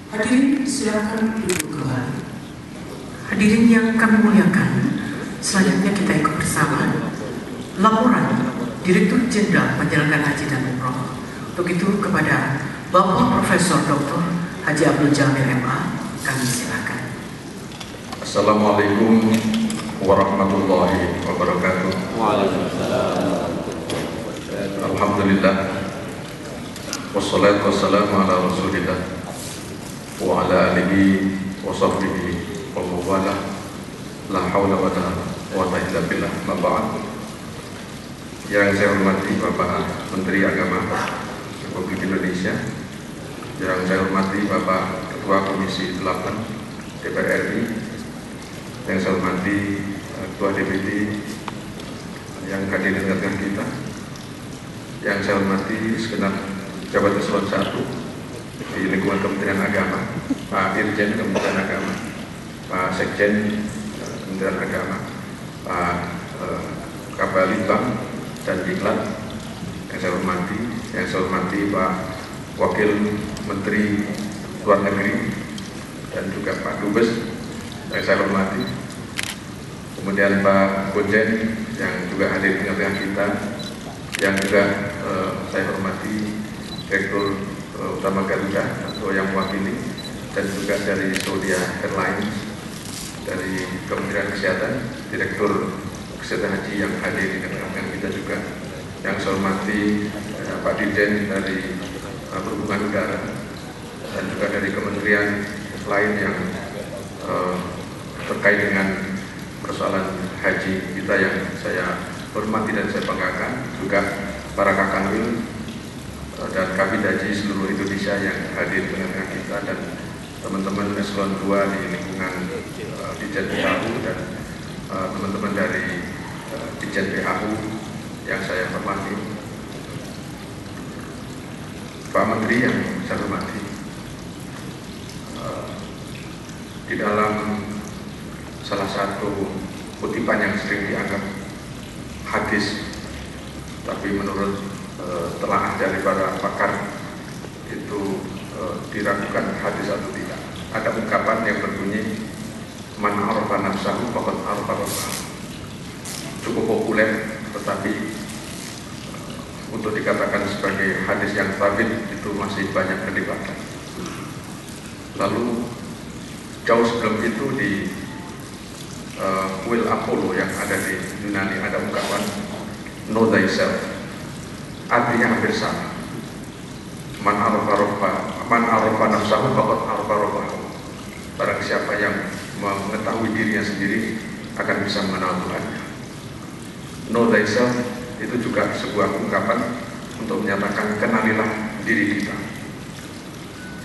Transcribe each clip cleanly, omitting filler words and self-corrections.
Hadirin silakan duduk kembali. Hadirin yang kami muliakan, selanjutnya kita ikut bersama laporan Direktur Jenderal Penyelenggaraan Haji dan Umroh. Untuk itu kepada Bapak Profesor Dr. Haji Abdul Jamil MA, kami silakan. Assalamualaikum warahmatullahi wabarakatuh. Waalaikumsalam. Alhamdulillah. Wassalatu wassalamu ala Rasulillah wa ala alihi wa sahbihi wa mawalah. La haula wa la quwwata illa billah. Ma ba'd. Yang saya hormati Bapak Menteri Agama Republik Indonesia, yang saya hormati Bapak Ketua Komisi 8 DPR RI, yang saya hormati Ketua DPD yang hadir di tengah kita, yang saya hormati segenap jabat eselon 1 di lingkungan Kementerian Agama, Pak Dirjen Kementerian Agama, Pak Sekjen Kementerian Agama, Pak Kabalitbang dan Diklat, yang saya hormati Pak Wakil Menteri Luar Negeri dan juga Pak Dubes yang saya hormati, kemudian Pak Konjen yang juga hadir di tengah kita, yang juga saya hormati Direktur Utama Garuda atau yang mewakili, dan juga dari Saudi Airlines, dari Kementerian Kesehatan, Direktur Kesehatan Haji yang hadir di tengah-tengah kita juga, yang saya hormati Pak Dirjen dari Perhubungan Udara, dan juga dari kementerian lain yang terkait dengan persoalan haji kita yang saya hormati dan saya banggakan, juga para Kakanwil dan Kabid Haji seluruh Indonesia yang hadir di tengah-tengah kita, dan teman-teman eselon 2 di lingkungan Dijen PHU dan teman-teman dari Dijen PHU yang saya hormati, Pak Menteri yang saya hormati. Di dalam salah satu kutipan yang sering dianggap hadis, tapi menurut telaah dari para pakar itu diragukan hadis atau tidak. Ada ungkapan yang berbunyi man arafa nafsahu faqad arafa rabbahu. Cukup populer, tetapi untuk dikatakan sebagai hadis yang sabit itu masih banyak perdebatan. Lalu jauh sebelum itu di kuil Apollo yang ada di Yunani ada ungkapan know thyself, artinya hampir sama. Man arafa nafsahu faqad arafa rabbahu. Barang siapa yang mengetahui dirinya sendiri akan bisa mengenal Tuhannya. Know thyself itu juga sebuah ungkapan untuk menyatakan kenalilah diri kita.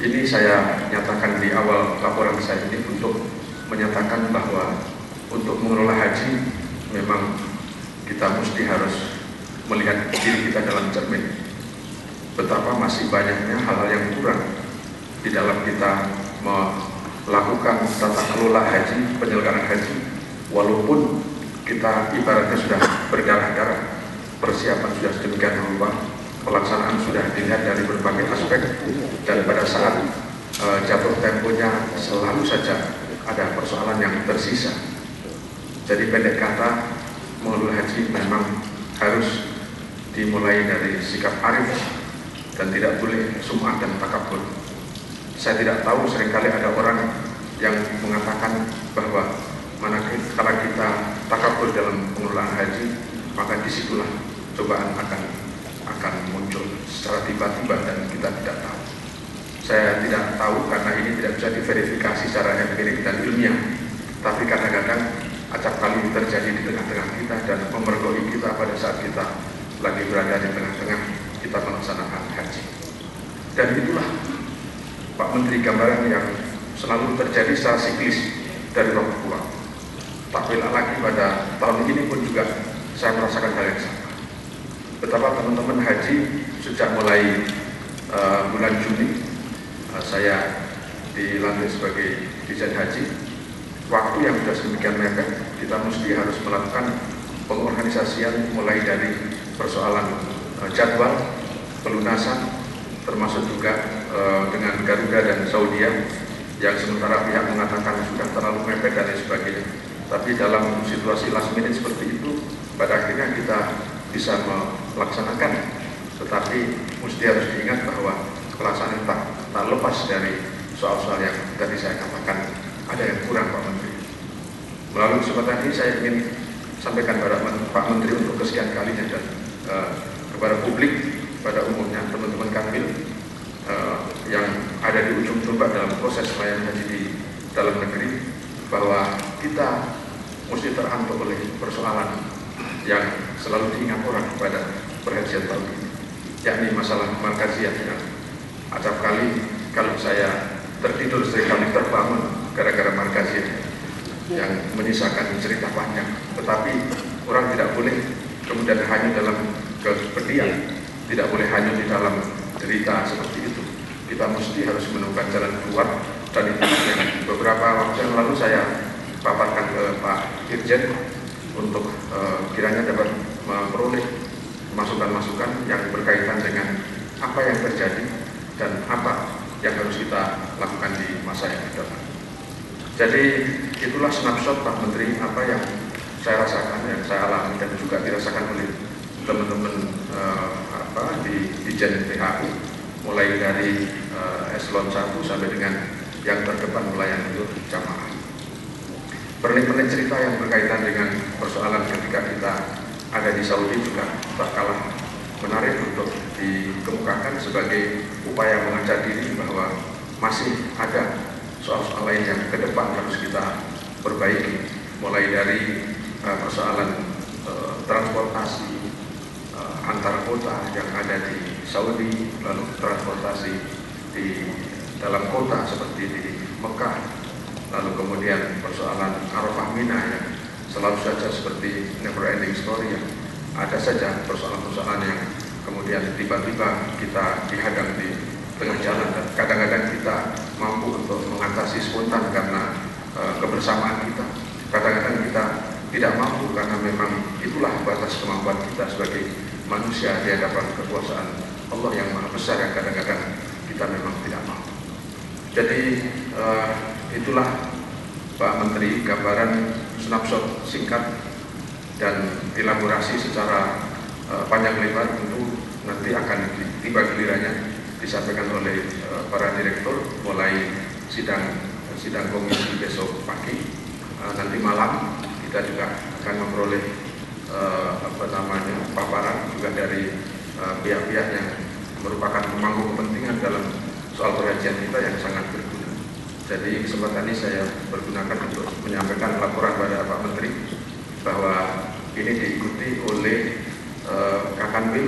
Ini saya nyatakan di awal laporan saya ini untuk menyatakan bahwa untuk mengelola haji memang kita mesti harus melihat diri kita dalam cermin. Betapa masih banyaknya hal-hal yang kurang di dalam kita melakukan tata kelola haji, penyelenggaraan haji, walaupun kita ibaratnya sudah berdarah-darah, persiapan sudah sedemikian rupa, pelaksanaan sudah dilihat dari berbagai aspek, dan pada saat jatuh temponya selalu saja ada persoalan yang tersisa. Jadi pendek kata, mengelola haji memang harus dimulai dari sikap arif dan tidak boleh sum'ah dan takabur. Saya tidak tahu, seringkali ada orang yang mengatakan bahwa manakala kita takabur dalam pengelolaan haji, maka disitulah cobaan akan muncul secara tiba-tiba dan kita tidak tahu. Saya tidak tahu karena ini tidak bisa diverifikasi secara empirik dan ilmiah, tapi kadang-kadang acap kali terjadi di tengah-tengah kita dan memergoki kita pada saat kita lagi berada di tengah-tengah kita melaksanakan haji. Dan itulah Pak Menteri gambaran yang selalu terjadi secara siklis dari waktu ke waktu. Tak bela lagi pada tahun ini pun juga saya merasakan hal yang sama. Betapa teman-teman haji sejak mulai bulan Juni saya dilantik sebagai Dirjen Haji, waktu yang sudah sedemikian mepet, kita mesti harus melakukan pengorganisasian mulai dari persoalan jadwal, pelunasan, termasuk juga dengan Garuda dan Saudi yang sementara pihak mengatakan sudah terlalu mepet dan lain sebagainya. Tapi dalam situasi last minute seperti itu, pada akhirnya kita bisa melaksanakan. Tetapi mesti harus diingat bahwa pelaksanaan tak lepas dari soal-soal yang tadi saya katakan ada yang kurang, Pak Menteri. Melalui kesempatan ini saya ingin sampaikan kepada Pak Menteri untuk kesekian kalinya dan kepada publik pada umumnya, teman-teman Kanwil yang ada di ujung tombak dalam proses pelayanan haji di dalam negeri, bahwa kita mesti terhantuk oleh persoalan yang selalu diingat orang pada perhajian tahun ini, yakni masalah markaziyah yang acap kali kalau saya tertidur seringkali terbangun gara-gara markaziyah yang menyisakan cerita panjang. Tetapi orang tidak boleh kemudian hanya dalam kepedihan, tidak boleh hanya di dalam cerita seperti itu. Kita mesti harus menemukan jalan keluar, dan itu yang beberapa waktu yang lalu saya paparkan ke Pak Dirjen untuk kiranya dapat memperoleh masukan-masukan yang berkaitan dengan apa yang terjadi dan apa yang harus kita lakukan di masa yang datang. Jadi itulah snapshot Pak Menteri apa yang saya rasakan, yang saya alami dan juga dirasakan oleh teman-teman di Jen PHU, mulai dari eselon 1 sampai dengan yang terdepan melayani untuk jamaah. Pernik-pernik cerita yang berkaitan dengan persoalan ketika kita ada di Saudi juga tak kalah menarik untuk dikemukakan sebagai upaya mengajak diri bahwa masih ada soal-soal lain yang ke depan harus kita perbaiki, mulai dari persoalan transportasi antar kota yang ada di Saudi, lalu transportasi di dalam kota seperti di Mekah, lalu kemudian persoalan Arafah Mina yang selalu saja seperti never ending story, yang ada saja persoalan-persoalan yang kemudian tiba-tiba kita dihadang di tengah jalan dan kadang-kadang kita mampu untuk mengatasi spontan karena kebersamaan kita. Kadang-kadang kita tidak mampu karena memang itulah batas kemampuan kita sebagai manusia di hadapan kekuasaan Allah yang maha besar yang kadang-kadang kita memang tidak mampu. Jadi itulah Pak Menteri gambaran snapshot singkat dan elaborasi secara panjang lebar. Tentu nanti akan tiba gilirannya disampaikan oleh para direktur mulai sidang komisi besok pagi. Nanti malam kita juga akan memperoleh paparan juga dari pihak-pihak yang merupakan pemangku kepentingan dalam soal perhajian kita yang sangat berguna. Jadi kesempatan ini saya pergunakan untuk menyampaikan laporan pada Pak Menteri bahwa ini diikuti oleh Kakanwil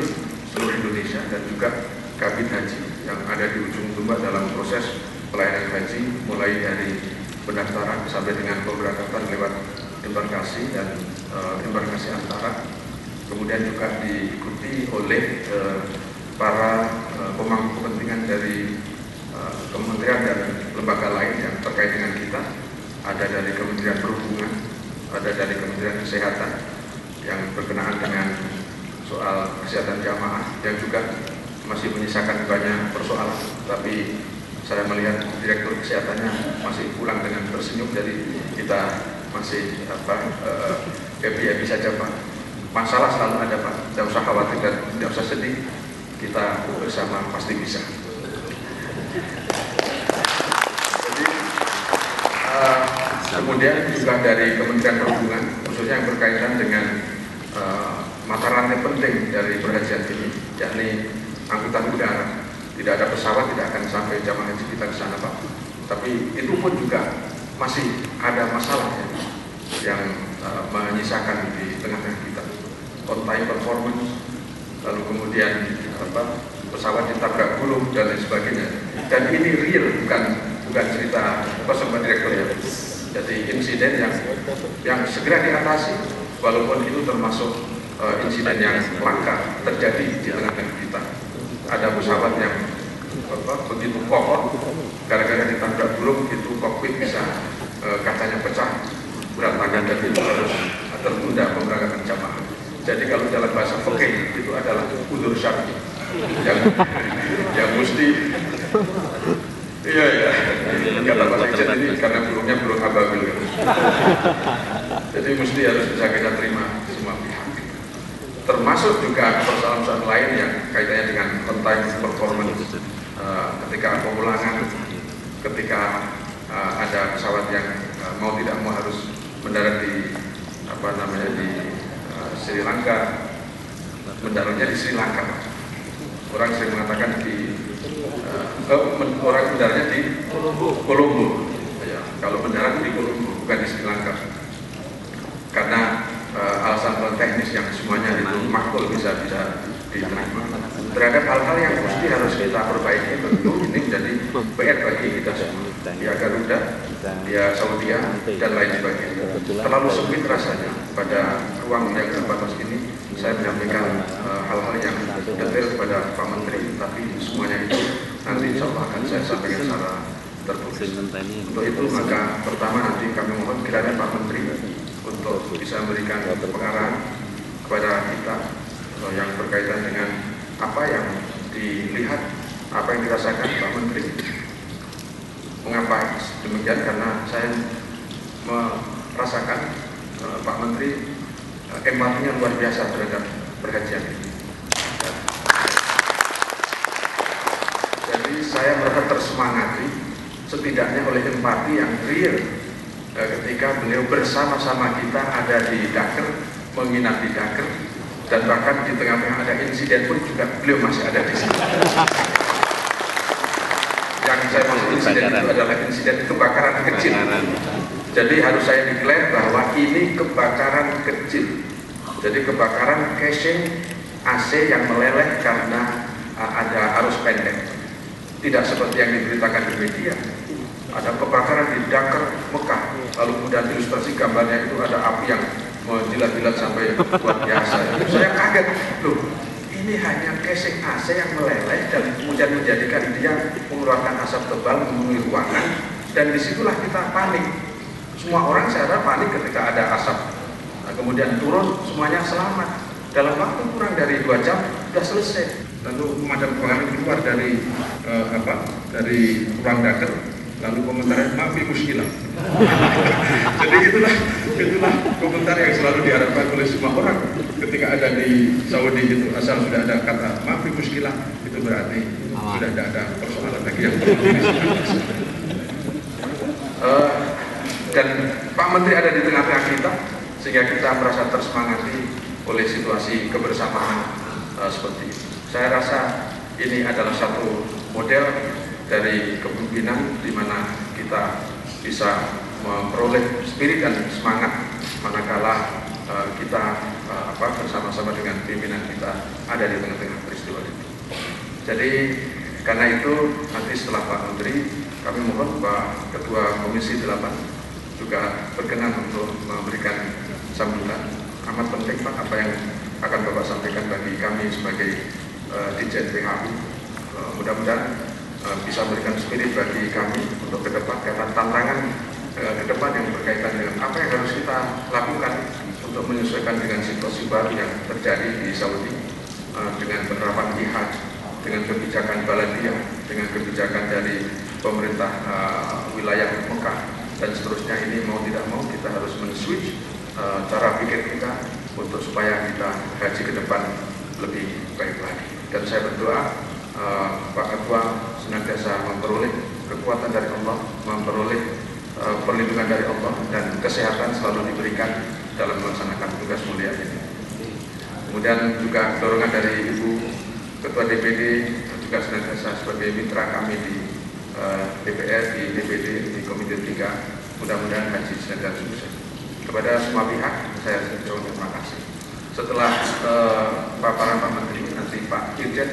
seluruh Indonesia dan juga Kabin Haji yang ada di ujung tombak dalam proses pelayanan haji, mulai dari pendaftaran sampai dengan pemberangkatan lewat embarkasi dan embarkasi antara. Kemudian juga diikuti oleh para pemangku kepentingan dari kementerian dan lembaga lain yang terkait dengan kita. Ada dari Kementerian Perhubungan, ada dari Kementerian Kesehatan yang berkenaan dengan soal kesehatan jamaah yang juga masih menyisakan banyak persoalan, tapi saya melihat Direktur Kesehatannya masih pulang dengan tersenyum, jadi kita masih happy saja Pak. Masalah selalu ada Pak, tidak usah khawatir dan tidak usah sedih, kita bersama pasti bisa. Jadi kemudian juga dari Kementerian Perhubungan, khususnya yang berkaitan dengan mata rantai penting dari perhajian ini, yakni angkutan udara. Tidak ada pesawat, tidak akan sampai jamaah haji kita ke sana Pak. Tapi itu pun juga masih ada masalah yang menyisakan di tengah-tengah kita. On time performance, lalu kemudian pesawat ditabrak gulung dan lain sebagainya. Dan ini real, bukan cerita Pak Direktur ya. Jadi insiden yang segera diatasi, walaupun itu termasuk insiden yang langka terjadi di tengah-tengah kita. Ada pesawat yang begitu kokoh, gara-gara ditabrak gulung itu kokpit bisa kacanya pecah, berantakan, dan itu harus tertunda pemberangkatan jamaah. Jadi kalau dalam bahasa fikih itu adalah udzur syar'i yang mesti Iya, kata Pak Sekjen ini karena burungnya burung ababil. Jadi mesti harus bisa kita terima semua pihak. Termasuk juga persoalan-persoalan lain yang kaitannya dengan on-time performance, ketika pemulangan, ketika ada pesawat yang mau tidak mau harus mendarat di di Sri Lanka, mendaratnya di Sri Lanka. Orang sering mengatakan orang mendaratnya di Colombo. Ya, kalau mendarat di Colombo bukan di Sri Lanka. Karena alasan teknis yang semuanya itu makul bisa diterima. Terhadap hal-hal yang mesti harus kita perbaiki, tentu ini menjadi PR bagi kita semua. Dia Garuda, dia Saudia, dan lain sebagainya. Terlalu sempit rasanya pada ruang yang terbatas ini saya menyampaikan hal-hal yang detail kepada Pak Menteri, tapi semuanya itu nanti insya Allah akan saya sampaikan secara tertulis. Untuk itu maka pertama nanti kami mohon kiranya Pak Menteri untuk bisa memberikan pengarahan kepada kita yang berkaitan dengan apa yang dilihat, apa yang dirasakan Pak Menteri. Mengapa demikian? Karena saya merasakan Pak Menteri empatinya luar biasa terhadap perhajian ini. Jadi saya merasa tersemangati setidaknya oleh empati yang real ketika beliau bersama-sama kita ada di Dakar, menginap di Dakar, dan bahkan di tengah-tengah ada insiden pun juga beliau masih ada di sini. Yang saya maksud insiden itu adalah insiden kebakaran kecil. Jadi harus saya declare bahwa ini kebakaran kecil. Jadi kebakaran casing AC yang meleleh karena ada arus pendek. Tidak seperti yang diberitakan di media. Ada kebakaran di Dakar, Mekah, lalu kemudian ilustrasi gambarnya itu ada api yang menjilat-jilat sampai luar biasa. Saya kaget, loh ini hanya casing AC yang meleleh dan kemudian menjadikan dia mengeluarkan asap tebal memenuhi ruangan, dan disitulah kita panik. Semua orang saya harap panik ketika ada asap. Nah, kemudian turun semuanya selamat. Dalam waktu kurang dari 2 jam sudah selesai. Lalu pemadam kebakaran keluar dari dari ruang Dakar. Lalu komentarnya maaf muskilah. Jadi itulah komentar yang selalu diharapkan oleh semua orang ketika ada di Saudi itu, asal sudah ada kata maaf muskilah itu berarti sudah tidak ada persoalan lagi yang perlu diskusikan. Dan Pak Menteri ada di tengah-tengah kita sehingga kita merasa tersemangati oleh situasi kebersamaan seperti itu. Saya rasa ini adalah satu model dari kepemimpinan di mana kita bisa memperoleh spirit dan semangat manakala kita bersama-sama dengan pimpinan kita ada di tengah-tengah peristiwa itu. Jadi karena itu nanti setelah Pak Menteri kami mohon Pak Ketua Komisi 8 juga berkenan untuk memberikan sambutan. Amat penting Pak apa yang akan Bapak sampaikan bagi kami sebagai Dirjen PHU. Mudah-mudahan bisa memberikan spirit bagi kami untuk ke depan, karena tantangan ke depan yang berkaitan dengan apa yang harus kita lakukan untuk menyesuaikan dengan situasi baru yang terjadi di Saudi, dengan penerapan jihad, dengan kebijakan Baladiyah, dengan kebijakan dari pemerintah wilayah Mekah dan seterusnya. Ini mau tidak mau kita harus men-switch cara pikir kita untuk supaya kita haji ke depan lebih baik lagi. Dan saya berdoa Pak Ketua senantiasa memperoleh kekuatan dari Allah, memperoleh perlindungan dari Allah, dan kesehatan selalu diberikan dalam melaksanakan tugas mulia ini. Kemudian juga dorongan dari Ibu Ketua DPD juga senantiasa sebagai mitra kami di DPR, di DPD, di Komite 3. Mudah-mudahan haji senantiasa sukses. Kepada semua pihak saya ucapkan terima kasih. Setelah paparan Pak Menteri, nanti Pak Dirjen,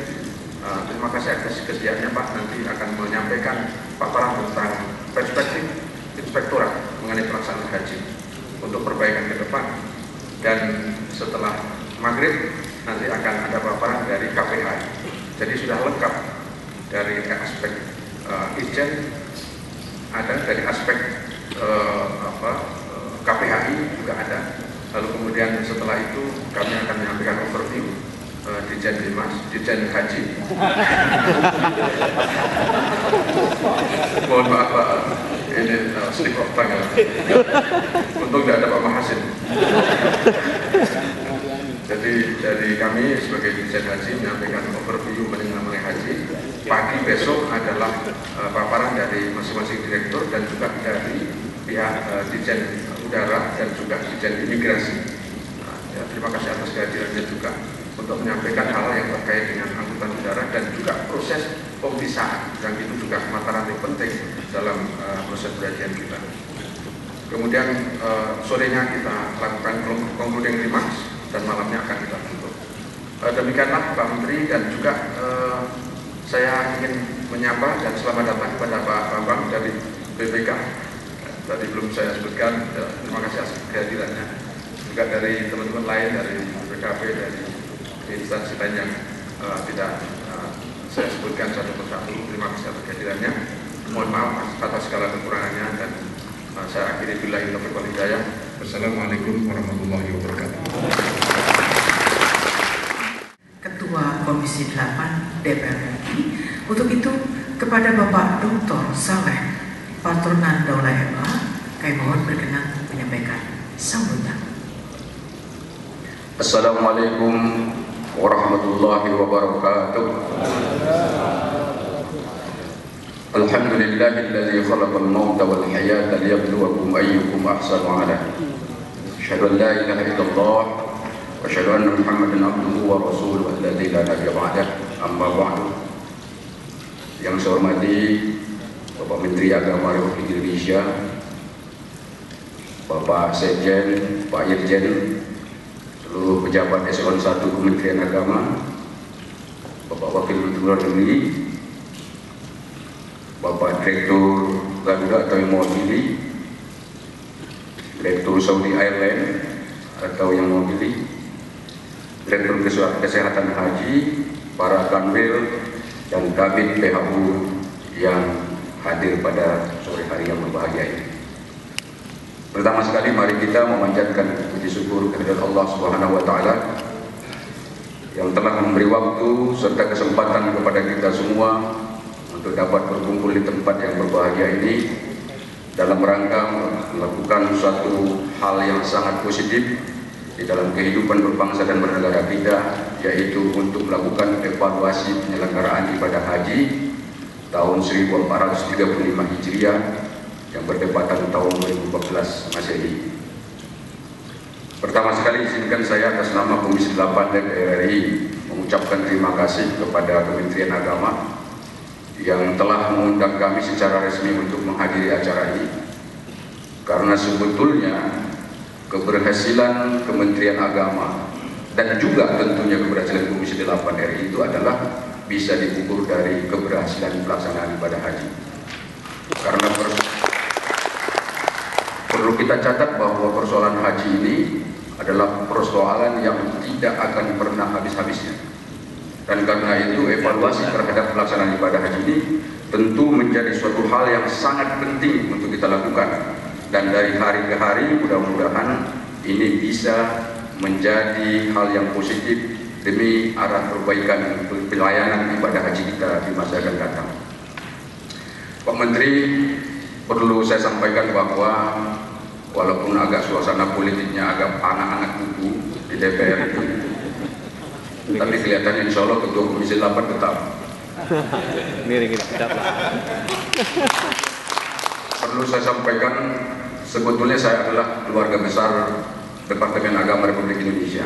terima kasih atas kesediaannya Pak, nanti akan menyampaikan paparan tentang perspektif inspektorat mengenai pelaksanaan haji untuk perbaikan ke depan. Dan setelah maghrib nanti akan ada paparan dari KPHI. Jadi sudah lengkap dari aspek Irjen, ada dari aspek KPHI juga ada. Lalu kemudian setelah itu kami akan menyampaikan overview di Dirjen Dimas, Dirjen Haji. Mohon maaf Pak, ini slip of tongue ya. Untung tidak ada Pak Mahasin. Jadi dari kami sebagai Dirjen Haji menyampaikan overview mengenai haji. Pagi besok adalah paparan dari masing-masing direktur dan juga dari pihak Dirjen Udara dan juga Dirjen Imigrasi. Ya, terima kasih atas kehadirannya juga untuk menyampaikan hal yang terkait dengan angkutan udara dan juga proses pemeriksaan yang itu juga mata rantai penting dalam proses perhajian kita. Kemudian sorenya kita lakukan concluding remarks dan malamnya akan kita tutup. Demikianlah Pak Menteri dan juga saya ingin menyapa dan selamat datang kepada Pak Bambang dari BPK. Tadi belum saya sebutkan, terima kasih atas kehadirannya. Juga dari teman-teman lain dari BKP, dari instansi lain yang tidak saya sebutkan satu persatu. Terima kasih atas kehadirannya. Mohon maaf atas segala kekurangannya dan saya akhiri billahi taufiq wal hidayah. Wassalamualaikum warahmatullahi wabarakatuh. Ketua Komisi 8 DPR RI, untuk itu kepada Bapak Dr. Saleh Patronan Daula MA, kami mohon berkenan menyampaikan sambutan. Assalamualaikum warahmatullahi wabarakatuh. Alhamdulillahilladzi khalaqal mauta wal hayata liyabluwakum ayyukum ahsanu amala. Asyhadu an la ilaha illallah wa asyhadu anna Muhammadan abduhu wa rasuluhu alladzi la nabiyya ba'dah. Amma ba'du. Yang saya hormati Bapak Menteri Agama Republik Indonesia, Bapak Sekjen, Pak Irjen, seluruh pejabat eselon 1 Kementerian Agama, Bapak Wakil Menteri Luar Negeri, Bapak Direktur Garuda atau yang mewakili, Direktur Saudi Airlines atau yang mewakili, Direktur Kesehatan Haji, para kanwil dan kabin PHU yang hadir pada sore hari yang berbahagia ini. Pertama sekali mari kita memanjatkan puji syukur kehadirat Allah Subhanahu wa taala yang telah memberi waktu serta kesempatan kepada kita semua untuk dapat berkumpul di tempat yang berbahagia ini dalam rangka melakukan suatu hal yang sangat positif di dalam kehidupan berbangsa dan bernegara kita, yaitu untuk melakukan evaluasi penyelenggaraan ibadah haji tahun 1435 Hijriah yang bertepatan tahun 2014 Masehi. Pertama sekali izinkan saya atas nama Komisi 8 DPR RI mengucapkan terima kasih kepada Kementerian Agama yang telah mengundang kami secara resmi untuk menghadiri acara ini. Karena sebetulnya keberhasilan Kementerian Agama dan juga tentunya keberhasilan Komisi 8 RI itu adalah bisa diukur dari keberhasilan pelaksanaan ibadah haji. Karena perlu kita catat bahwa persoalan haji ini adalah persoalan yang tidak akan pernah habis-habisnya. Dan karena itu evaluasi terhadap pelaksanaan ibadah haji ini tentu menjadi suatu hal yang sangat penting untuk kita lakukan. Dan dari hari ke hari mudah-mudahan ini bisa menjadi hal yang positif demi arah perbaikan pelayanan ibadah haji kita di masa akan datang. Pak Menteri, perlu saya sampaikan bahwa walaupun agak suasana politiknya agak anak-anak kuku di DPR itu, tapi kelihatannya insya Allah Ketua Komisi 8 tetap. Perlu saya sampaikan, sebetulnya saya adalah keluarga besar Departemen Agama Republik Indonesia.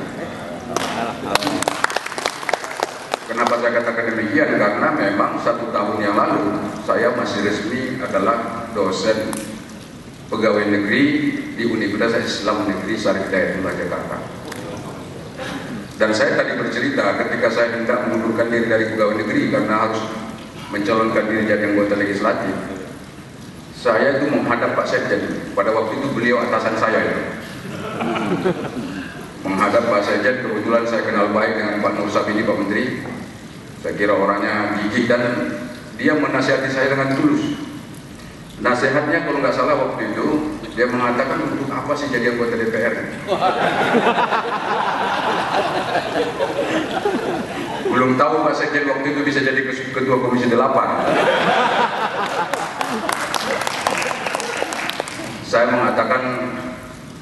Kenapa saya katakan demikian? Karena memang 1 tahun yang lalu saya masih resmi adalah dosen pegawai negeri di Universitas Islam Negeri Syarif Hidayatullah Jakarta. Dan saya tadi bercerita ketika saya hendak mengundurkan diri dari pegawai negeri karena harus mencalonkan diri jadi anggota legislatif, saya itu menghadap Pak Sekjen. Pada waktu itu beliau atasan saya itu. Menghadap Pak Sekjen, kebetulan saya kenal baik dengan Pak Nur Sabini, Pak Menteri. Saya kira orangnya gigih dan dia menasihati saya dengan tulus. Nasihatnya kalau nggak salah waktu itu dia mengatakan, untuk apa sih jadi anggota DPR? Belum tahu Pak Sekjen waktu itu bisa jadi ketua Komisi 8. Saya mengatakan,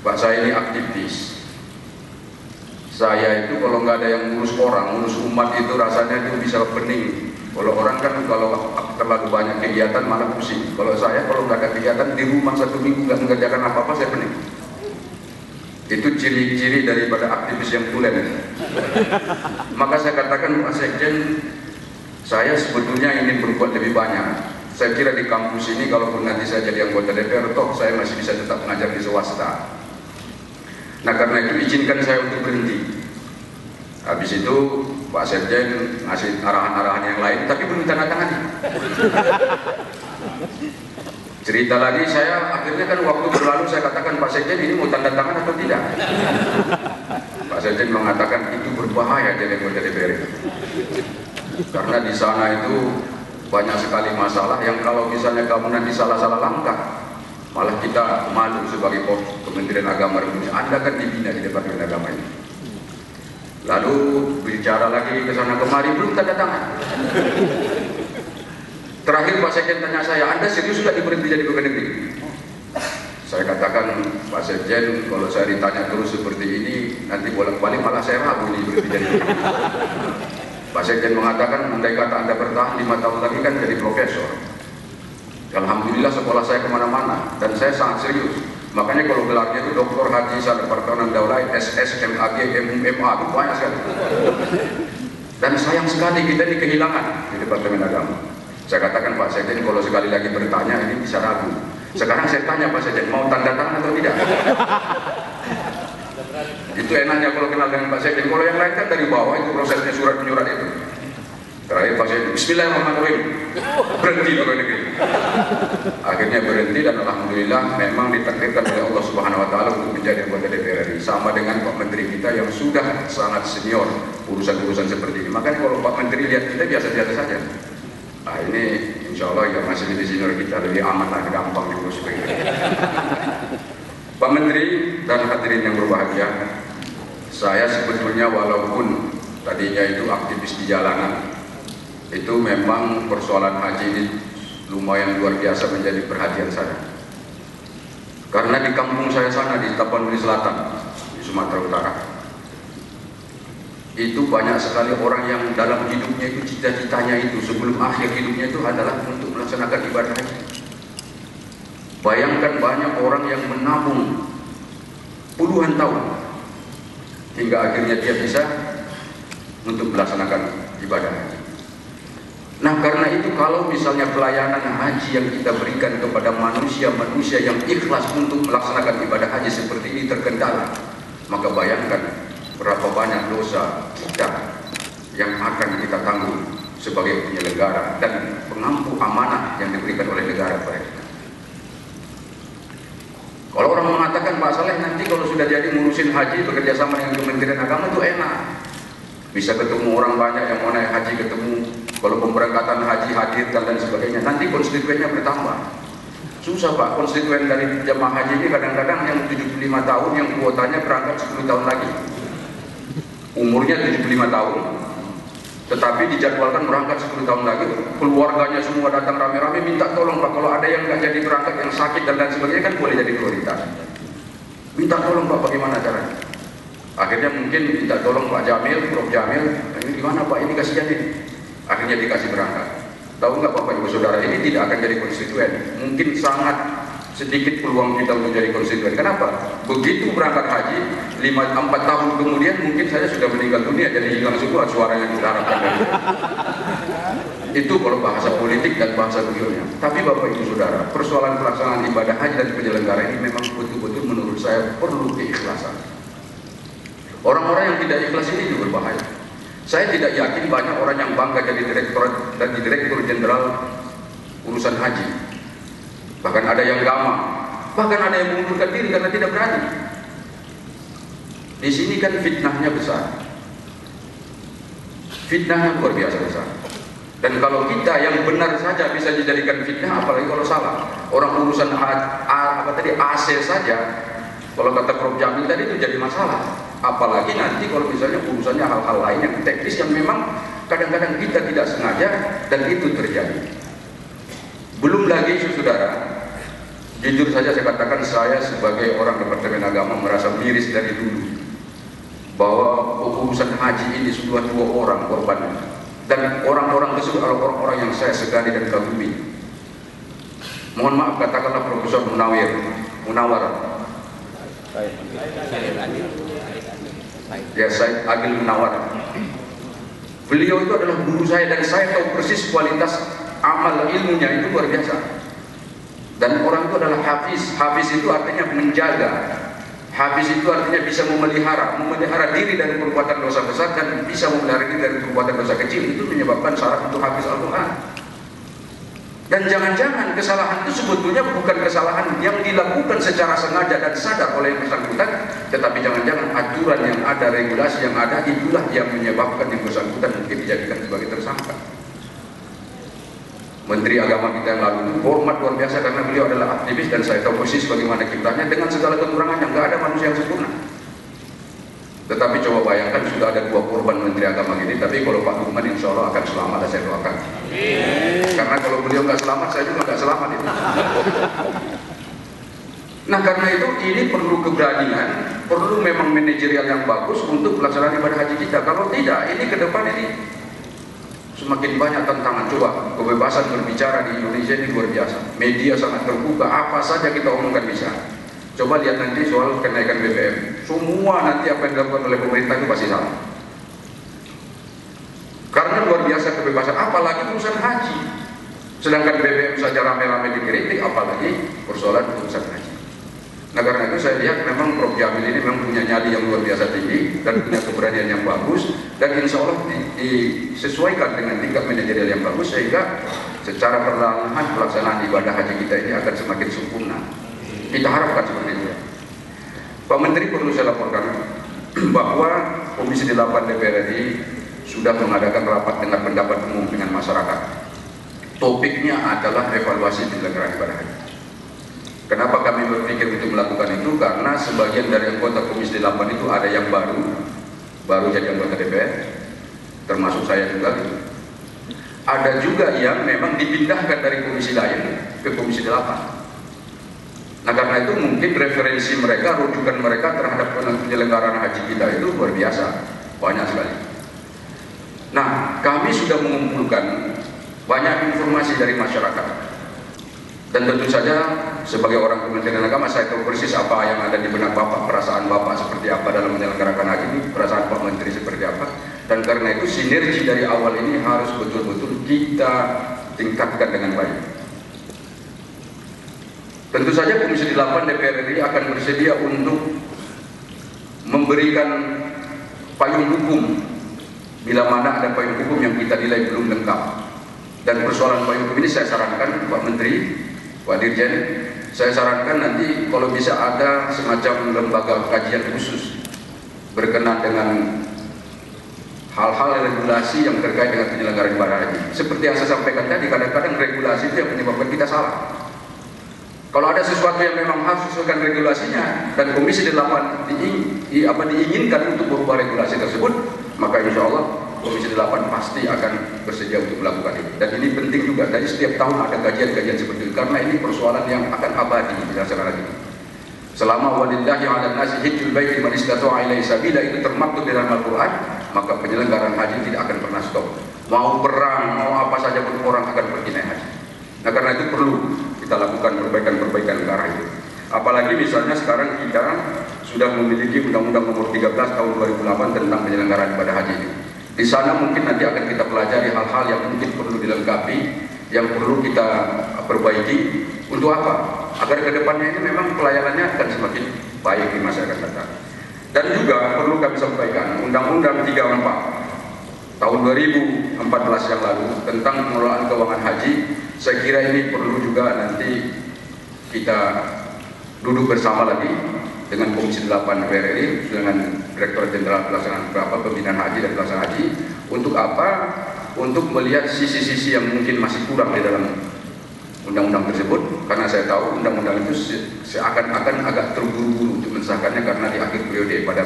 Pak, saya ini aktivis. Saya itu kalau nggak ada yang ngurus orang, ngurus umat itu rasanya itu bisa pening. Kalau orang kan kalau terlalu banyak kegiatan malah pusing. Kalau saya kalau nggak ada kegiatan di rumah 1 minggu nggak mengerjakan apa-apa, saya pening. Itu ciri-ciri daripada aktivis yang tulen. Maka saya katakan, Pak Sekjen, saya sebetulnya ingin berbuat lebih banyak. Saya kira di kampus ini kalaupun nanti saya jadi anggota DPR, toh saya masih bisa tetap mengajar di swasta. Nah karena itu izinkan saya untuk berhenti. Habis itu Pak Sekjen ngasih arahan-arahan yang lain, tapi belum tanda tangani. Cerita lagi, saya akhirnya kan waktu berlalu saya katakan, Pak Sekjen ini mau tanda tangan atau tidak? Pak Sekjen mengatakan itu berbahaya jadi anggota DPR. Karena di sana itu banyak sekali masalah yang kalau misalnya kamu nanti salah-salah langkah, malah kita malu sebagai Kementerian Agama Republik. Anda kan dibina di Departemen Agama ini. Lalu bicara lagi ke sana kemari, belum tanda tangan. Terakhir Pak Sekjen tanya saya, Anda serius sudah diberhenti jadi pegawai negeri? Saya katakan, Pak Sekjen, kalau saya ditanya terus seperti ini, nanti bolak-balik malah saya ragu ini berhenti jadi pegawai negeri. Pak Sekjen mengatakan, andai kata Anda bertahan 5 tahun lagi kan jadi profesor. Alhamdulillah sekolah saya kemana-mana dan saya sangat serius. Makanya kalau gelarnya itu Dr. Haji Sadar Pertahanan Daulay, SS, MAG, MA, itu banyak sekali. Dan sayang sekali kita ini kehilangan di Departemen Agama. Saya katakan, Pak Sekjen, kalau sekali lagi bertanya ini bisa ragu. Sekarang saya tanya Pak Sekjen, mau tanda tangan atau tidak? Itu enaknya kalau kenal dengan Pak Sekjen. Kalau yang lain kan dari bawah itu prosesnya surat menyurat itu. Terakhir Pak Sekjen, Bismillahirrahmanirrahim, berhenti pegawai negeri. Akhirnya berhenti dan alhamdulillah memang ditakdirkan oleh Allah Subhanahu Wa Taala untuk menjadi anggota DPR RI. Sama dengan Pak Menteri kita yang sudah sangat senior urusan-urusan seperti ini. Makanya kalau Pak Menteri lihat kita biasa-biasa saja. Nah ini insya Allah ya masih lebih senior kita, lebih aman lah, gampang diurus begitu. Pak Menteri dan hadirin yang berbahagia, saya sebetulnya walaupun tadinya itu aktivis di jalanan, itu memang persoalan haji ini lumayan luar biasa menjadi perhatian saya. Karena di kampung saya sana di Tapanuli Selatan, di Sumatera Utara, itu banyak sekali orang yang dalam hidupnya itu cita-citanya itu sebelum akhir hidupnya itu adalah untuk melaksanakan ibadah haji. Bayangkan banyak orang yang menabung puluhan tahun hingga akhirnya dia bisa untuk melaksanakan ibadah haji. Nah karena itu kalau misalnya pelayanan haji yang kita berikan kepada manusia-manusia yang ikhlas untuk melaksanakan ibadah haji seperti ini terkendala, maka bayangkan berapa banyak dosa kita yang akan kita tanggung sebagai penyelenggara dan pengampu amanah yang diberikan oleh negara kepada kita. Kalau orang mengatakan, Pak Saleh nanti kalau sudah jadi ngurusin haji bekerja sama dengan Kementerian Agama itu enak, bisa ketemu orang banyak yang mau naik haji, ketemu kalau pemberangkatan haji hadir dan sebagainya, nanti konstituennya bertambah. Susah Pak, konstituen dari jemaah haji ini kadang-kadang yang 75 tahun yang kuotanya berangkat 10 tahun lagi, umurnya 75 tahun tetapi dijadwalkan berangkat 10 tahun lagi, keluarganya semua datang rame-rame minta tolong Pak, kalau ada yang nggak jadi berangkat, yang sakit dan lain sebagainya kan boleh jadi prioritas, minta tolong Pak bagaimana caranya. Akhirnya mungkin minta tolong Pak Jamil, Prof Jamil, ini gimana Pak, ini kasihan ini, akhirnya dikasih berangkat. Tahu nggak Bapak Ibu Saudara, ini tidak akan jadi konstituen, mungkin sangat sedikit peluang kita untuk jadi konstituen. Kenapa? Begitu berangkat haji 4 tahun kemudian mungkin saya sudah meninggal dunia, jadi hilang semua suara yang kita harapkan dari itu kalau bahasa politik dan bahasa beliaunya. Tapi Bapak Ibu Saudara, persoalan pelaksanaan ibadah haji dan penyelenggara ini memang betul-betul menurut saya perlu keikhlasan. Orang-orang yang tidak ikhlas ini juga berbahaya. Saya tidak yakin banyak orang yang bangga jadi direktur jenderal urusan haji. Bahkan ada yang gamang, bahkan ada yang mengundurkan diri karena tidak berani. Di sini kan fitnahnya besar, fitnahnya luar biasa besar. Dan kalau kita yang benar saja bisa dijadikan fitnah, apalagi kalau salah. Orang urusan AC saja, kalau kata Prof Jamil tadi itu jadi masalah. Apalagi nanti kalau misalnya urusannya hal-hal lain yang teknis yang memang kadang-kadang kita tidak sengaja dan itu terjadi. Belum lagi saudara, jujur saja saya katakan, saya sebagai orang Departemen Agama merasa miris dari dulu bahwa urusan haji ini sudah 2 orang korban, dan orang-orang tersebut adalah orang-orang yang saya segani dan kagumi. Mohon maaf, katakanlah Profesor Munawar, ya Said Agil Munawar. Beliau itu adalah guru saya dan saya tahu persis kualitas amal ilmunya itu luar biasa. Dan orang itu adalah hafiz. Hafiz itu artinya menjaga. Hafiz itu artinya bisa memelihara diri dari perbuatan dosa besar dan bisa memelihara diri dari perbuatan dosa kecil. Itu menyebabkan syarat untuk hafiz Al-Quran. Dan jangan-jangan kesalahan itu sebetulnya bukan kesalahan yang dilakukan secara sengaja dan sadar oleh yang bersangkutan, tetapi jangan-jangan aturan yang ada, regulasi yang ada, itulah yang menyebabkan yang bersangkutan mungkin dijadikan sebagai tersangka. Menteri Agama kita yang lalu itu hormat luar biasa karena beliau adalah aktivis dan saya tahu persis bagaimana kiprahnya dengan segala kekurangannya. Nggak ada manusia yang sempurna. Tetapi coba bayangkan sudah ada 2 korban Menteri Agama ini, tapi kalau Pak Lukman insya Allah akan selamat dan saya doakan. Karena kalau beliau nggak selamat, saya juga nggak selamat itu. Nah karena itu ini perlu keberanian, perlu memang manajerial yang bagus untuk pelaksanaan ibadah haji kita. Kalau tidak, ini ke depan ini semakin banyak tantangan. Coba kebebasan berbicara di Indonesia ini luar biasa. Media sangat terbuka, apa saja kita omongkan bisa. Coba lihat nanti soal kenaikan BBM. Semua nanti apa yang dilakukan oleh pemerintah itu pasti salah. Karena luar biasa kebebasan, apalagi urusan haji. Sedangkan BBM saja rame-rame dikritik, apalagi persoalan urusan haji. Nah karena itu saya lihat memang Prof. Jamil ini memang punya nyali yang luar biasa tinggi dan punya keberanian yang bagus, dan insya Allah disesuaikan dengan tingkat manajerial yang bagus sehingga secara perlahan pelaksanaan ibadah haji kita ini akan semakin sempurna. Kita harapkan seperti itu. Pak Menteri, perlu saya laporkan bahwa Komisi 8 DPR RI sudah mengadakan rapat dengar pendapat umum dengan masyarakat. Topiknya adalah evaluasi penyelenggaraan ibadah haji. Kenapa kami berpikir untuk melakukan itu? Karena sebagian dari anggota Komisi 8 itu ada yang baru jadi anggota DPR, termasuk saya juga. Ada juga yang memang dipindahkan dari komisi lain ke Komisi 8. Nah karena itu mungkin referensi mereka, rujukan mereka terhadap penyelenggaraan haji kita itu luar biasa, banyak sekali. Nah kami sudah mengumpulkan banyak informasi dari masyarakat. Dan tentu saja sebagai orang Kementerian Agama saya tahu persis apa yang ada di benak Bapak, perasaan Bapak seperti apa dalam menyelenggarakan haji ini, perasaan Pak Menteri seperti apa. Dan karena itu sinergi dari awal ini harus betul-betul kita tingkatkan dengan baik. Tentu saja Komisi 8 DPR RI akan bersedia untuk memberikan payung hukum bila mana ada payung hukum yang kita nilai belum lengkap. Dan persoalan payung hukum ini saya sarankan Pak Menteri, Pak Dirjen, saya sarankan nanti kalau bisa ada semacam lembaga kajian khusus berkenaan dengan hal-hal regulasi yang terkait dengan penyelenggaraan ibadah haji. Seperti yang saya sampaikan tadi, kadang-kadang regulasi itu yang menyebabkan kita salah. Kalau ada sesuatu yang memang harus sesuaikan regulasinya dan Komisi 8 diinginkan untuk berubah regulasi tersebut, maka insya Allah Komisi 8 pasti akan bersedia untuk melakukan itu. Dan ini penting juga, dari setiap tahun ada kajian-kajian seperti itu, karena ini persoalan yang akan abadi dilaksanakan itu. Selama walillahi 'alan nasi hajjul baiti man istata'a ilaihi sabila itu termaktub di dalam Al-Quran, maka penyelenggaraan haji tidak akan pernah stop. Mau perang, mau apa saja pun orang akan pergi naik haji. Nah karena itu perlu kita lakukan perbaikan-perbaikan ke arah itu. Apalagi misalnya sekarang kita sudah memiliki Undang-Undang Nomor 13 Tahun 2008 tentang penyelenggaraan ibadah haji ini. Di sana mungkin nanti akan kita pelajari hal-hal yang mungkin perlu dilengkapi, yang perlu kita perbaiki. Untuk apa? Agar kedepannya ini memang pelayanannya akan semakin baik di masa akan datang. Dan juga perlu kami sampaikan Undang-Undang 34 tahun 2014 yang lalu tentang pengelolaan keuangan haji. Saya kira ini perlu juga nanti kita duduk bersama lagi dengan Komisi 8 DPR RI, dengan Direktur Jenderal Pelaksanaan Pembinaan Haji dan Pelaksanaan Haji. Untuk apa? Untuk melihat sisi-sisi yang mungkin masih kurang di dalam undang-undang tersebut, karena saya tahu undang-undang itu seakan-akan agak terburu-buru untuk mensahkannya karena di akhir periode pada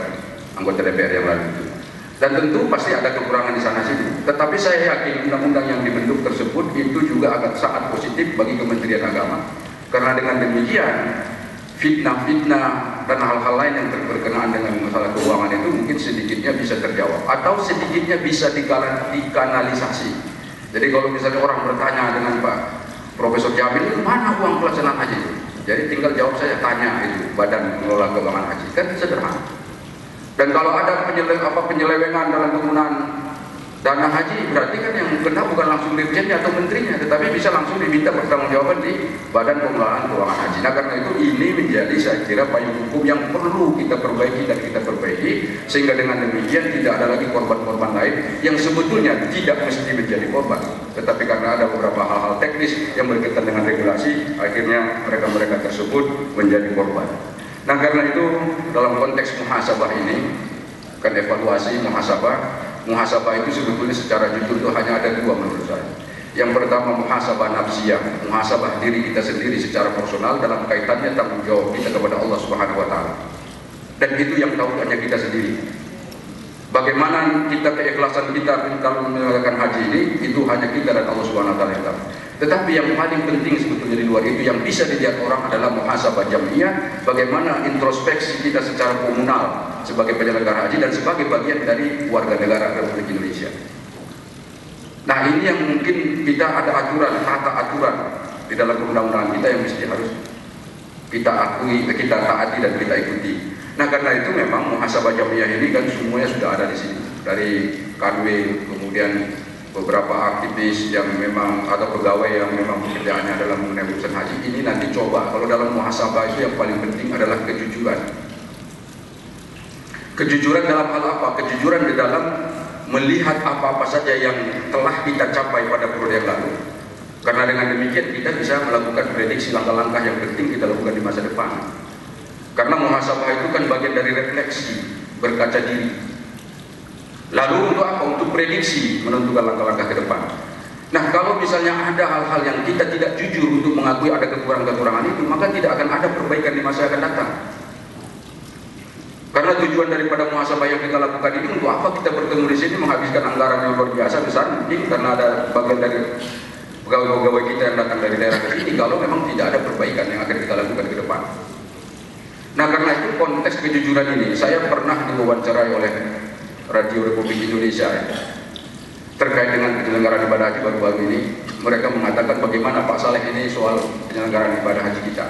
anggota DPR yang lalu itu. Dan tentu pasti ada kekurangan di sana sini. Tetapi saya yakin undang-undang yang dibentuk tersebut itu juga akan sangat positif bagi Kementerian Agama. Karena dengan demikian, fitnah-fitnah dan hal-hal lain yang berkenaan dengan masalah keuangan itu mungkin sedikitnya bisa terjawab. Atau sedikitnya bisa dikanalisasi. Jadi kalau misalnya orang bertanya dengan Pak Profesor Jamil, mana uang pelaksanaan haji? Jadi tinggal jawab saya, tanya itu Badan Pengelola Keuangan Haji. Kan sederhana. Dan kalau ada penyelewengan dalam penggunaan dana haji, berarti kan yang kena bukan langsung dirjennya atau menterinya, tetapi bisa langsung diminta pertanggungjawaban di Badan Pengelolaan Keuangan Haji. Nah, karena itu ini menjadi saya kira payung hukum yang perlu kita perbaiki dan kita perbaiki, sehingga dengan demikian tidak ada lagi korban-korban lain yang sebetulnya tidak mesti menjadi korban, tetapi karena ada beberapa hal-hal teknis yang berkaitan dengan regulasi, akhirnya mereka-mereka tersebut menjadi korban. Nah, karena itu dalam konteks muhasabah ini, kan evaluasi muhasabah itu sebetulnya secara jujur itu hanya ada dua menurut saya. Yang pertama muhasabah nafsiyah, muhasabah diri kita sendiri secara personal dalam kaitannya tanggung jawab kita kepada Allah Subhanahu wa taala. Dan itu yang tahu hanya kita sendiri. Bagaimana kita keikhlasan kita kalau menjalankan haji ini, itu hanya kita dan Allah Subhanahu wa taala yang tahu. Tetapi yang paling penting sebetulnya di luar itu yang bisa dilihat orang adalah muhasabah jamiyah, bagaimana introspeksi kita secara komunal sebagai penyelenggara haji dan sebagai bagian dari warga negara Republik Indonesia. Nah, ini yang mungkin kita ada aturan, tata aturan di dalam undang-undang kita yang mesti harus kita akui, kita taati dan kita ikuti. Nah, karena itu memang muhasabah jamiyah ini kan semuanya sudah ada di sini, dari Kanwil, kemudian beberapa aktivis yang memang atau pegawai yang memang pekerjaannya adalah mengenai urusan haji. Ini nanti coba, kalau dalam muhasabah itu yang paling penting adalah kejujuran. Kejujuran dalam hal apa? Kejujuran di dalam melihat apa-apa saja yang telah kita capai pada periode yang lalu. Karena dengan demikian kita bisa melakukan prediksi langkah-langkah yang penting kita lakukan di masa depan. Karena muhasabah itu kan bagian dari refleksi, berkaca diri. Lalu untuk apa? Untuk prediksi, menentukan langkah-langkah ke depan. Nah, kalau misalnya ada hal-hal yang kita tidak jujur untuk mengakui ada kekurangan-kekurangan itu, maka tidak akan ada perbaikan di masa yang akan datang. Karena tujuan daripada muhasabah yang kita lakukan ini, untuk apa kita bertemu di sini menghabiskan anggaran yang luar biasa besar, mungkin karena ada bagian dari pegawai-pegawai kita yang datang dari daerah ke sini, kalau memang tidak ada perbaikan yang akan kita lakukan ke depan. Nah, karena itu konteks kejujuran ini, saya pernah diwawancarai oleh Radio Republik Indonesia terkait dengan penyelenggaraan ibadah haji baru-baru ini. Mereka mengatakan bagaimana Pak Saleh ini soal penyelenggaraan ibadah haji kita.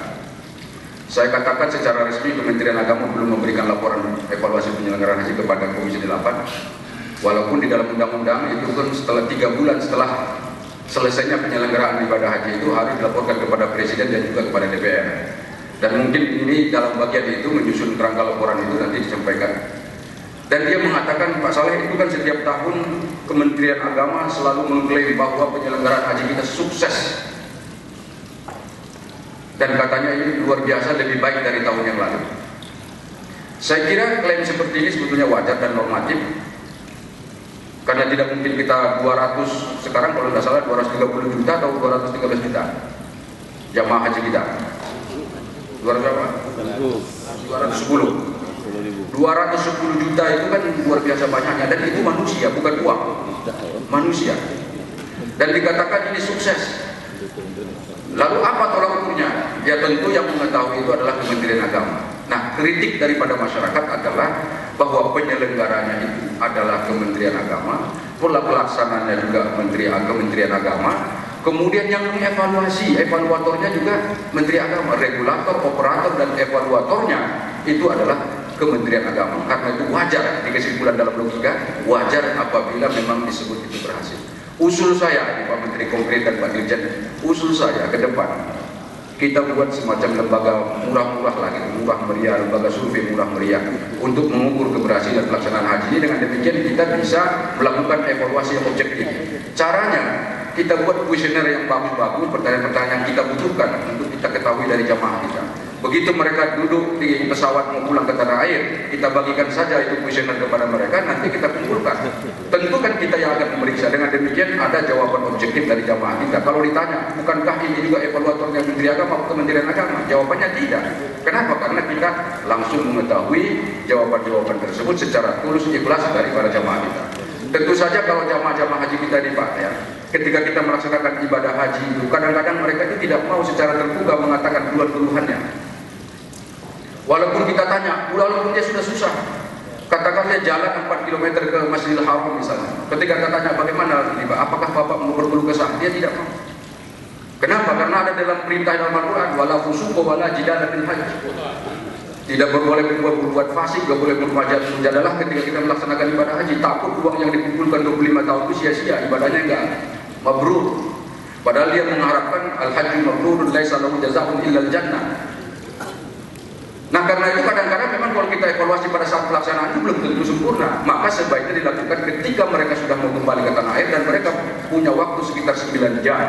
Saya katakan secara resmi Kementerian Agama belum memberikan laporan evaluasi penyelenggaraan haji kepada Komisi 8. Walaupun di dalam undang-undang itu kan setelah 3 bulan setelah selesainya penyelenggaraan ibadah haji itu harus dilaporkan kepada Presiden dan juga kepada DPR. Dan mungkin ini dalam bagian itu menyusun kerangka laporan itu nanti disampaikan. Dan dia mengatakan Pak Saleh itu kan setiap tahun Kementerian Agama selalu mengklaim bahwa penyelenggaraan haji kita sukses. Dan katanya ini luar biasa, lebih baik dari tahun yang lalu. Saya kira klaim seperti ini sebetulnya wajar dan normatif. Karena tidak mungkin kita 200, sekarang kalau tidak salah 230 juta atau 213 juta jamaah haji kita. 200 berapa? 210. 210 juta itu kan luar biasa banyaknya, dan itu manusia, bukan uang, manusia. Dan dikatakan ini sukses. Lalu apa tolak ukurnya? Ya tentu yang mengetahui itu adalah Kementerian Agama. Nah, kritik daripada masyarakat adalah bahwa penyelenggaranya itu adalah Kementerian Agama, pola pelaksananya juga Kementerian Agama, kemudian yang mengevaluasi, evaluatornya juga Menteri Agama, regulator, operator, dan evaluatornya itu adalah Kementerian Agama. Karena itu wajar, di kesimpulan dalam logika, wajar apabila memang disebut itu berhasil. Usul saya, Pak Menteri konkret dan Pak Dirjen, usul saya ke depan, kita buat semacam lembaga murah-murah lagi, murah meriah, lembaga survei murah meriah untuk mengukur keberhasilan pelaksanaan haji ini. Dengan demikian kita bisa melakukan evaluasi yang objektif. Caranya, kita buat kuesioner yang bagus-bagus, pertanyaan-pertanyaan yang kita butuhkan untuk kita ketahui dari jamaah kita. Begitu mereka duduk di pesawat mau pulang ke tanah air, kita bagikan saja itu kuesioner kepada mereka, nanti kita kumpulkan. Tentu kan kita yang akan memeriksa. Dengan demikian ada jawaban objektif dari jamaah kita. Kalau ditanya, bukankah ini juga evaluatornya Menteri Agama atau Kementerian Agama? Jawabannya tidak. Kenapa? Karena kita langsung mengetahui jawaban-jawaban tersebut secara tulus ikhlas dari para jamaah kita. Tentu saja kalau jamaah-jamaah haji kita di Pak, ya, ketika kita melaksanakan ibadah haji itu, kadang-kadang mereka itu tidak mau secara terbuka mengatakan keluhan-keluhannya. Walaupun kita tanya, walaupun dia sudah susah, katakan dia jalan 4 km ke Masjidil Haram misalnya. Ketika kita tanya bagaimana ini Pak, apakah Bapak mau berkeluh kesah? Dia tidak mau. Kenapa? Karena ada dalam perintah dalam Al-Quran, wala fusuqa wala jidala fil haji. Tidak boleh berbuat fasik, tidak boleh bermujadalah ketika kita melaksanakan ibadah haji. Takut uang yang dikumpulkan 25 tahun itu sia-sia, ibadahnya enggak mabrur. Padahal dia mengharapkan al-haji mabrurun laisa lahu jazaa'un illa al-jannah. Nah, karena itu kadang-kadang memang kalau kita evaluasi pada saat pelaksanaan itu belum tentu sempurna. Maka sebaiknya dilakukan ketika mereka sudah mau kembali ke tanah air dan mereka punya waktu sekitar 9 jam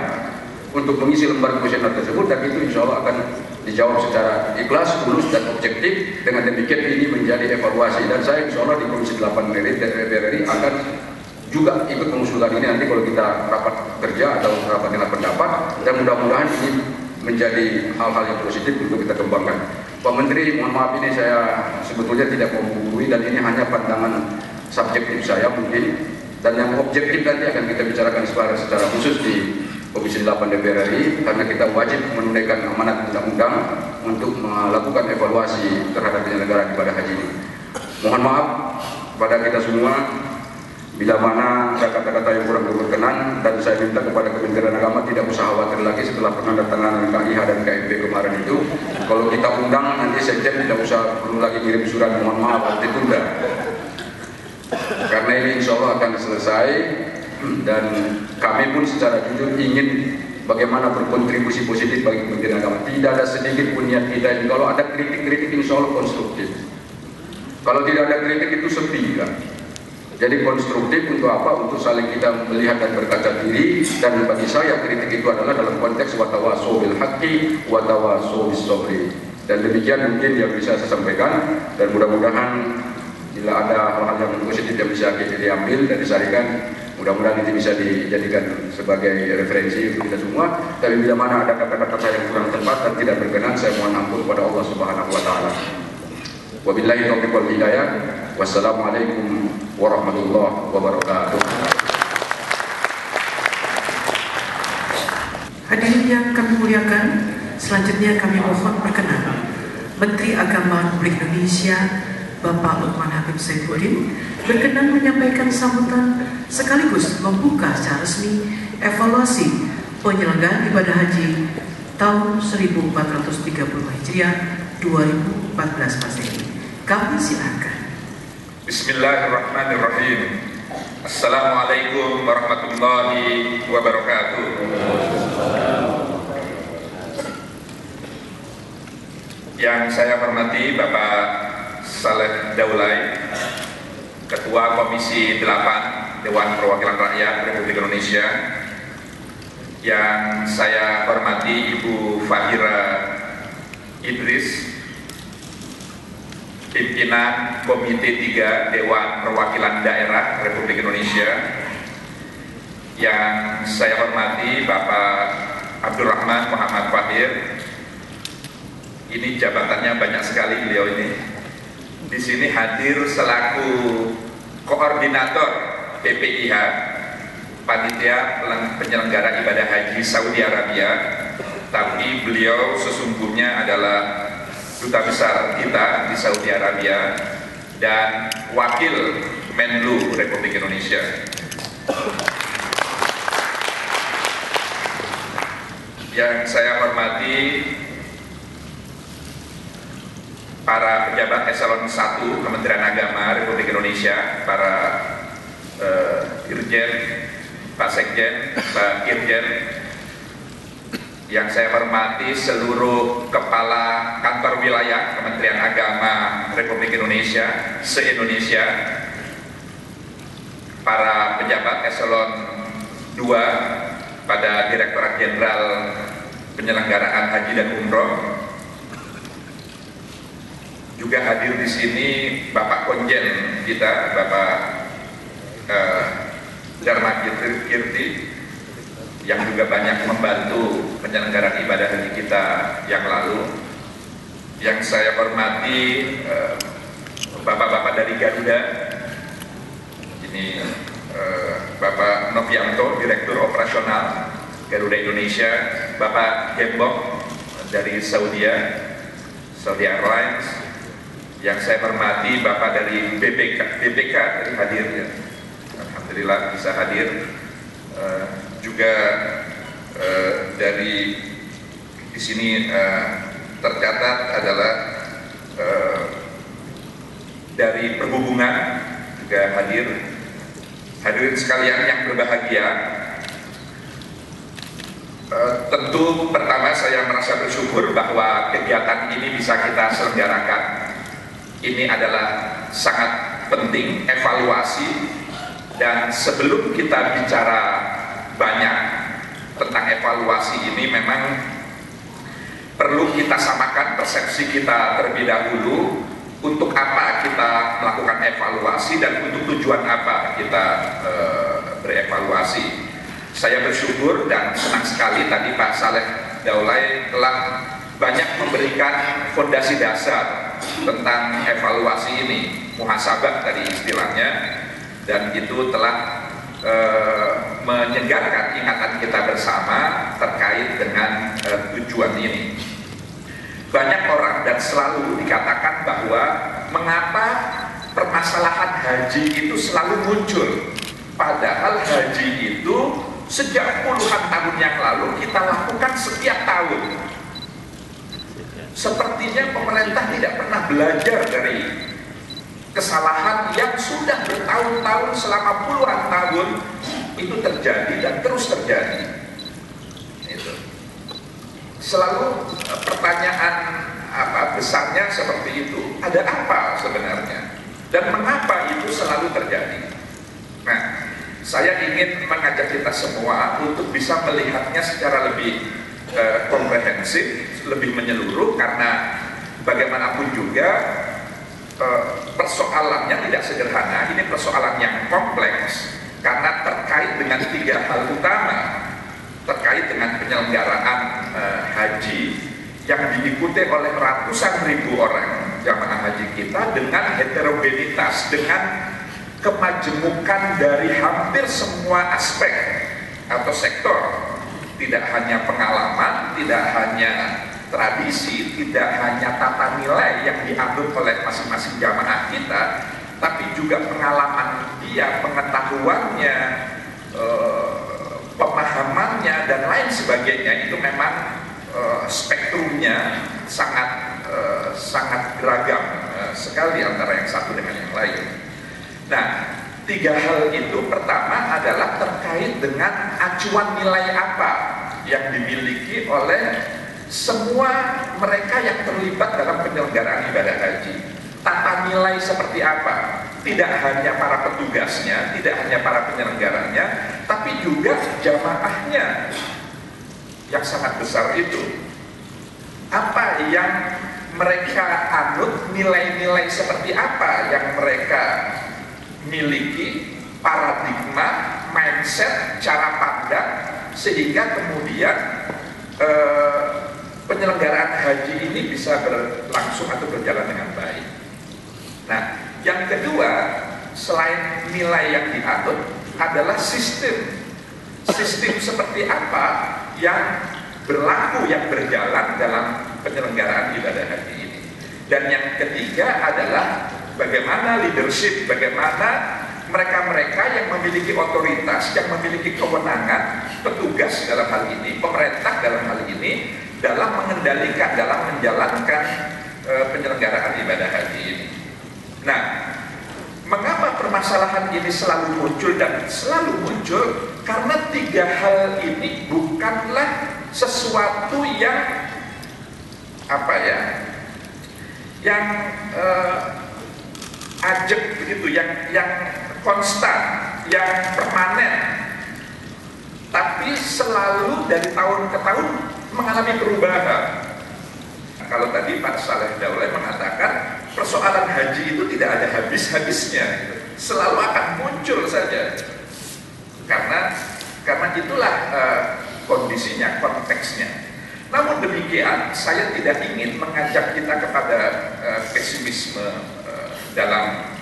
untuk mengisi lembar kuesioner tersebut, dan itu insya Allah akan dijawab secara ikhlas, tulus dan objektif. Dengan demikian ini menjadi evaluasi, dan saya insya Allah di Komisi 8 DPR RI akan juga ikut mengusulkan ini nanti kalau kita rapat kerja atau rapat dengan pendapat, dan mudah-mudahan ini menjadi hal-hal yang positif untuk kita kembangkan. Pak Menteri, mohon maaf ini saya sebetulnya tidak mau menggurui, dan ini hanya pandangan subjektif saya mungkin, dan yang objektif nanti akan kita bicarakan secara khusus di Komisi 8 DPR RI, karena kita wajib menunaikan amanat undang-undang untuk melakukan evaluasi terhadap penyelenggaraan ibadah haji ini. Mohon maaf pada kita semua bila mana ada kata-kata yang kurang berkenan, dan saya minta kepada Kementerian Agama tidak usah khawatir lagi setelah penandatanganan KIH dan KMP kemarin itu. Kalau kita undang nanti Sekjen tidak usah perlu lagi kirim surat mohon maaf atau ditunda, karena ini insya Allah akan selesai. Dan kami pun secara jujur ingin bagaimana berkontribusi positif bagi Kementerian Agama. Tidak ada sedikit pun niat kita ini. Kalau ada kritik-kritik insya Allah konstruktif. Kalau tidak ada kritik itu sepi kan. Jadi konstruktif untuk apa? Untuk saling kita melihat dan berkaca diri. Dan bagi saya kritik itu adalah dalam konteks watawasau bil haqqi watawasau bis sabri. Dan demikian mungkin yang bisa saya sampaikan, dan mudah-mudahan bila ada hal-hal yang positif yang bisa kita diambil dan disarikan, mudah-mudahan ini bisa dijadikan sebagai referensi untuk kita semua. Tapi bila mana ada kata-kata saya yang kurang tepat dan tidak berkenan, saya mohon ampun kepada Allah Subhanahu wa taala. Wabillahi taufiq wal hidayah. Wassalamualaikum warahmatullahi wabarakatuh. Hadirin yang kami muliakan, selanjutnya kami mohon perkenan Menteri Agama Republik Indonesia Bapak Lukman Hakim Saifuddin berkenan menyampaikan sambutan sekaligus membuka secara resmi evaluasi penyelenggaraan ibadah haji tahun 1430 Hijriah 2014 Masehi. Kami silakan. Bismillahirrahmanirrahim. Assalamualaikum warahmatullahi wabarakatuh. Yang saya hormati Bapak Saleh Daulay, Ketua Komisi 8 Dewan Perwakilan Rakyat Republik Indonesia. Yang saya hormati Ibu Fahira Idris, Pimpinan Komite 3 Dewan Perwakilan Daerah Republik Indonesia. Yang saya hormati Bapak Abdurrahman Muhammad Fahir. Ini jabatannya banyak sekali beliau ini. Di sini hadir selaku koordinator PPIH, Panitia Penyelenggara Ibadah Haji Saudi Arabia, tapi beliau sesungguhnya adalah Duta Besar kita di Saudi Arabia dan Wakil Menlu Republik Indonesia. Yang saya hormati para pejabat eselon 1 Kementerian Agama Republik Indonesia, para Dirjen, Pak Sekjen, Pak Irjen. Yang saya hormati seluruh kepala kantor wilayah Kementerian Agama Republik Indonesia se-Indonesia, para pejabat eselon 2 pada Direktorat Jenderal Penyelenggaraan Haji dan Umroh, Juga hadir di sini Bapak Konjen kita, Bapak Dharma Kirti, yang juga banyak membantu penyelenggaraan ibadah haji kita yang lalu. Yang saya hormati bapak-bapak dari Garuda, ini Bapak Novianto, Direktur Operasional Garuda Indonesia, Bapak Gembok dari Saudi Airlines, yang saya hormati Bapak dari BPK dari hadir ya. Alhamdulillah bisa hadir. Juga dari di sini tercatat adalah dari perhubungan juga hadir. Hadirin sekalian yang berbahagia, tentu pertama saya merasa bersyukur bahwa kegiatan ini bisa kita selenggarakan. Ini adalah sangat penting evaluasi, dan sebelum kita bicara banyak tentang evaluasi ini, memang perlu kita samakan persepsi kita terlebih dahulu. Untuk apa kita melakukan evaluasi dan untuk tujuan apa kita berevaluasi. Saya bersyukur dan senang sekali tadi Pak Saleh Daulay telah banyak memberikan fondasi dasar tentang evaluasi ini, muhasabah tadi istilahnya, dan itu telah menyegarkan ingatan kita bersama terkait dengan tujuan ini. Banyak orang dan selalu dikatakan bahwa mengapa permasalahan haji itu selalu muncul, padahal haji itu sejak puluhan tahun yang lalu kita lakukan setiap tahun. Sepertinya pemerintah tidak pernah belajar dari kesalahan yang sudah bertahun-tahun, selama puluhan tahun itu terjadi dan terus terjadi. Itu selalu pertanyaan besarnya seperti itu. Ada apa sebenarnya dan mengapa itu selalu terjadi? Nah, saya ingin mengajak kita semua untuk bisa melihatnya secara lebih komprehensif, lebih menyeluruh, karena bagaimanapun juga persoalannya tidak sederhana. Ini persoalan yang kompleks karena terkait dengan tiga hal utama. Terkait dengan penyelenggaraan haji yang diikuti oleh ratusan ribu orang jamaah haji kita, dengan heterogenitas, dengan kemajemukan dari hampir semua aspek atau sektor. Tidak hanya pengalaman, tidak hanya tradisi, tidak hanya tata nilai yang dianut oleh masing-masing jamaah kita, tapi juga pengalaman dia, pengetahuannya, pemahamannya dan lain sebagainya. Itu memang spektrumnya sangat beragam sekali antara yang satu dengan yang lain. Nah, tiga hal itu pertama adalah terkait dengan acuan nilai apa yang dimiliki oleh semua mereka yang terlibat dalam penyelenggaraan ibadah haji. Tata nilai seperti apa? Tidak hanya para petugasnya, tidak hanya para penyelenggaranya, tapi juga jamaahnya yang sangat besar itu. Apa yang mereka anut, nilai-nilai seperti apa yang mereka miliki, paradigma, mindset, cara pandang, sehingga kemudian penyelenggaraan haji ini bisa berlangsung atau berjalan dengan baik. Nah, yang kedua, selain nilai yang dianut adalah sistem. Sistem seperti apa yang berlaku, yang berjalan dalam penyelenggaraan ibadah haji ini. Dan yang ketiga adalah bagaimana leadership, bagaimana mereka-mereka yang memiliki otoritas, yang memiliki kewenangan, petugas dalam hal ini, pemerintah dalam hal ini, dalam mengendalikan, dalam menjalankan penyelenggaraan ibadah haji ini. Nah, mengapa permasalahan ini selalu muncul dan selalu muncul? Karena tiga hal ini bukanlah sesuatu yang yang ajek begitu, yang konstan, yang permanen, tapi selalu dari tahun ke tahun mengalami perubahan. Kalau tadi Pak Saleh Daulay mengatakan haji itu tidak ada habis-habisnya, selalu akan muncul saja. Karena itulah kondisinya, konteksnya. Namun demikian, saya tidak ingin mengajak kita kepada pesimisme dalam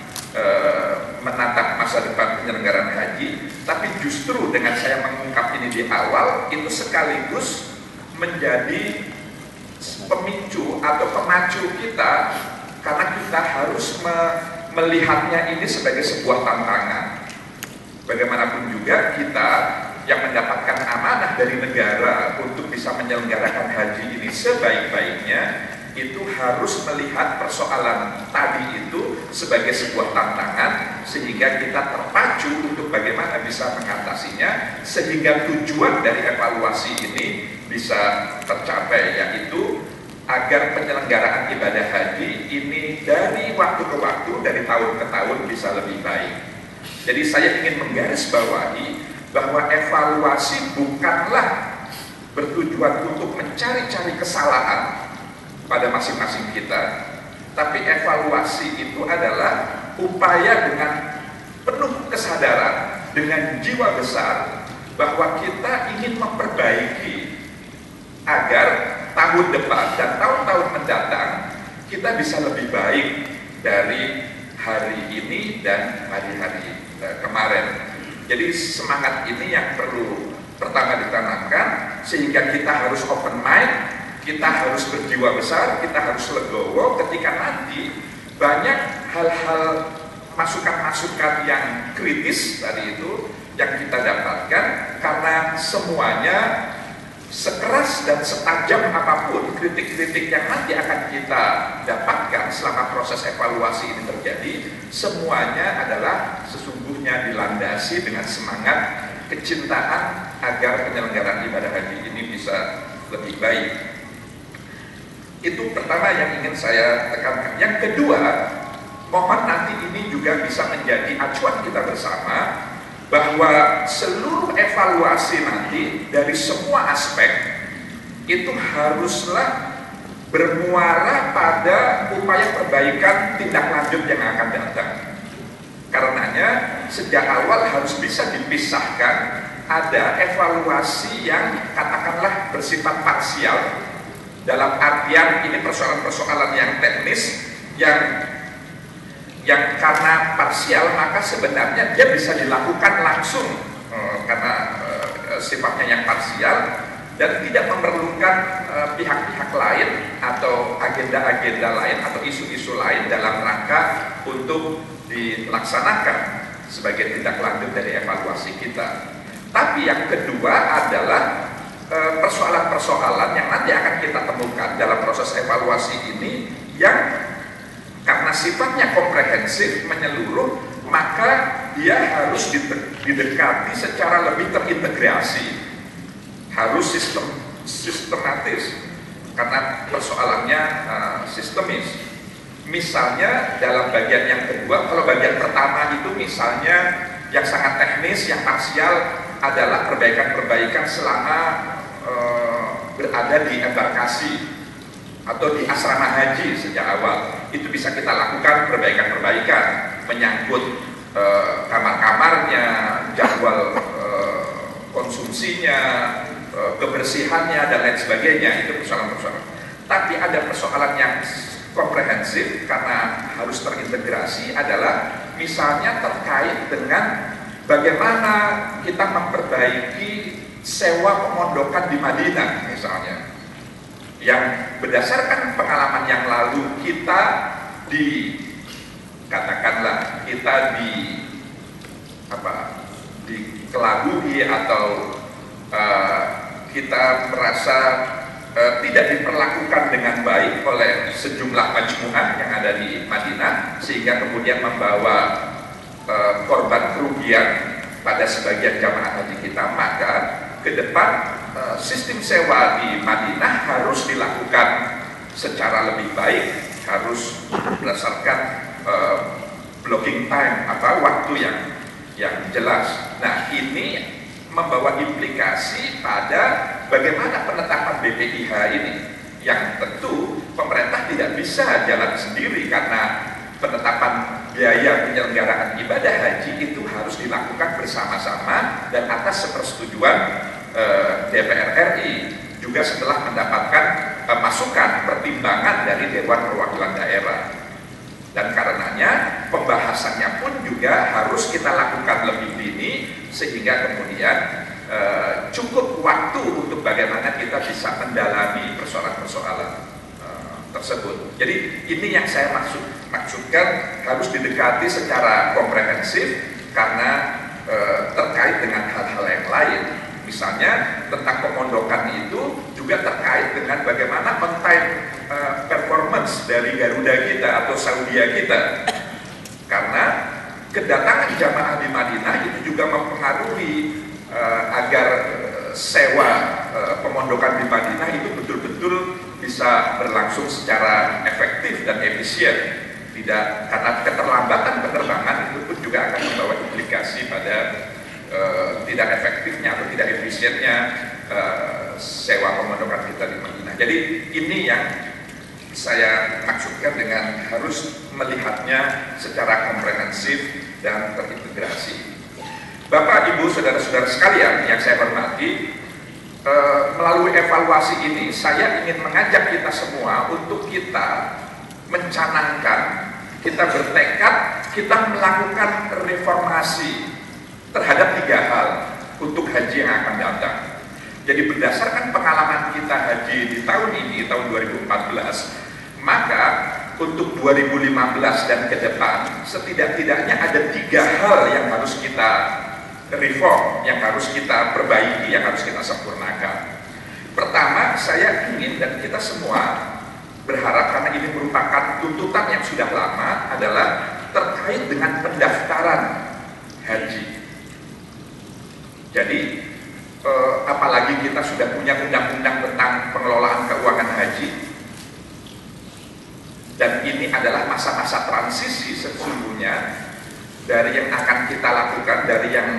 menatap masa depan penyelenggaraan haji, tapi justru dengan saya mengungkap ini di awal, itu sekaligus menjadi pemicu atau pemacu kita, karena kita harus melihatnya ini sebagai sebuah tantangan. Bagaimanapun juga kita yang mendapatkan amanah dari negara untuk bisa menyelenggarakan haji ini sebaik-baiknya, itu harus melihat persoalan tadi itu sebagai sebuah tantangan, sehingga kita terpacu untuk bagaimana bisa mengatasinya, sehingga tujuan dari evaluasi ini bisa tercapai, yaitu agar penyelenggaraan ibadah haji ini dari waktu ke waktu, dari tahun ke tahun bisa lebih baik. Jadi saya ingin menggarisbawahi bahwa evaluasi bukanlah bertujuan untuk mencari-cari kesalahan pada masing-masing kita, tapi evaluasi itu adalah upaya dengan penuh kesadaran, dengan jiwa besar bahwa kita ingin memperbaiki agar tahun depan dan tahun-tahun mendatang kita bisa lebih baik dari hari ini dan hari-hari kemarin. Jadi semangat ini yang perlu pertama ditanamkan, sehingga kita harus open mind, kita harus berjiwa besar, kita harus legowo ketika nanti banyak hal-hal masukan-masukan yang kritis tadi itu yang kita dapatkan, karena semuanya sekeras dan setajam apapun kritik-kritik yang nanti akan kita dapatkan selama proses evaluasi ini terjadi, semuanya adalah sesungguhnya dilandasi dengan semangat kecintaan agar penyelenggaraan ibadah haji ini bisa lebih baik. Itu pertama yang ingin saya tekankan. Yang kedua, mohon nanti ini juga bisa menjadi acuan kita bersama, bahwa seluruh evaluasi nanti dari semua aspek itu haruslah bermuara pada upaya perbaikan tindak lanjut yang akan datang. Karenanya sejak awal harus bisa dipisahkan, ada evaluasi yang katakanlah bersifat parsial, dalam artian ini persoalan-persoalan yang teknis yang karena parsial maka sebenarnya dia bisa dilakukan langsung karena sifatnya yang parsial dan tidak memerlukan pihak-pihak lain atau agenda-agenda lain atau isu-isu lain dalam rangka untuk dilaksanakan sebagai tindak lanjut dari evaluasi kita. Tapi yang kedua adalah persoalan-persoalan yang nanti akan kita temukan dalam proses evaluasi ini yang karena sifatnya komprehensif, menyeluruh, maka dia harus didekati secara lebih terintegrasi, harus sistematis, karena persoalannya sistemis. Misalnya dalam bagian yang kedua, kalau bagian pertama itu misalnya yang sangat teknis, yang parsial adalah perbaikan-perbaikan selama berada di embarkasi atau di asrama haji sejak awal. Itu bisa kita lakukan perbaikan-perbaikan menyangkut kamar-kamarnya, jadwal konsumsinya, kebersihannya dan lain sebagainya. Itu persoalan-persoalan. Tapi ada persoalan yang komprehensif karena harus terintegrasi, adalah misalnya terkait dengan bagaimana kita memperbaiki sewa pemondokan di Madinah misalnya, yang berdasarkan pengalaman yang lalu kita dikelabui atau kita merasa tidak diperlakukan dengan baik oleh sejumlah majmu'ah yang ada di Madinah, sehingga kemudian membawa korban kerugian pada sebagian jamaah haji kita. Maka ke depan sistem sewa di Madinah harus dilakukan secara lebih baik, harus berdasarkan blocking time, waktu yang jelas. Nah, ini membawa implikasi pada bagaimana penetapan BPIH ini, yang tentu pemerintah tidak bisa jalan sendiri, karena penetapan biaya penyelenggaraan ibadah haji itu harus dilakukan bersama-sama dan atas sepersetujuan DPR RI, juga setelah mendapatkan masukan pertimbangan dari Dewan Perwakilan Daerah. Dan karenanya pembahasannya pun juga harus kita lakukan lebih dini sehingga kemudian cukup waktu untuk bagaimana kita bisa mendalami persoalan-persoalan tersebut. Jadi ini yang saya maksudkan harus didekati secara komprehensif karena terkait dengan hal-hal yang lain. Misalnya tentang pemondokan itu juga terkait dengan bagaimana on-time performance dari Garuda kita atau Saudia kita. Karena kedatangan jamaah di Madinah itu juga mempengaruhi agar sewa pemondokan di Madinah itu betul-betul bisa berlangsung secara efektif dan efisien. Tidak, karena keterlambatan penerbangan itu pun juga akan membawa implikasi pada tidak efektifnya atau tidak efisiennya sewa pemondokan kita di Madinah. Jadi ini yang saya maksudkan dengan harus melihatnya secara komprehensif dan terintegrasi. Bapak, Ibu, saudara-saudara sekalian yang saya hormati, melalui evaluasi ini saya ingin mengajak kita semua untuk kita mencanangkan, kita bertekad, kita melakukan reformasi terhadap 3 hal untuk haji yang akan datang. Jadi berdasarkan pengalaman kita haji di tahun ini, tahun 2014, maka untuk 2015 dan ke depan setidak-tidaknya ada 3 hal yang harus kita reform, yang harus kita perbaiki, yang harus kita sempurnakan. Pertama, saya ingin dan kita semua berharap, karena ini merupakan tuntutan yang sudah lama, adalah terkait dengan pendaftaran haji. Jadi apalagi kita sudah punya undang-undang tentang pengelolaan keuangan haji, dan ini adalah masa-masa transisi sesungguhnya dari yang akan kita lakukan, dari yang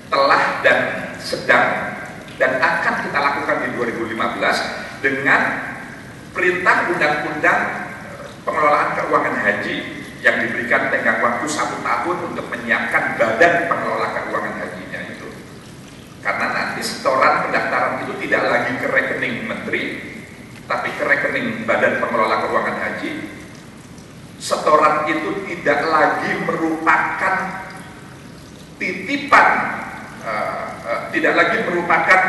telah dan sedang dan akan kita lakukan di 2015 dengan perintah undang-undang pengelolaan keuangan haji yang diberikan tenggang waktu 1 tahun untuk menyiapkan badan pengelola keuangan hajinya itu. Karena nanti setoran pendaftaran itu tidak lagi ke rekening menteri, tapi ke rekening badan pengelola keuangan haji. Setoran itu tidak lagi merupakan titipan, tidak lagi merupakan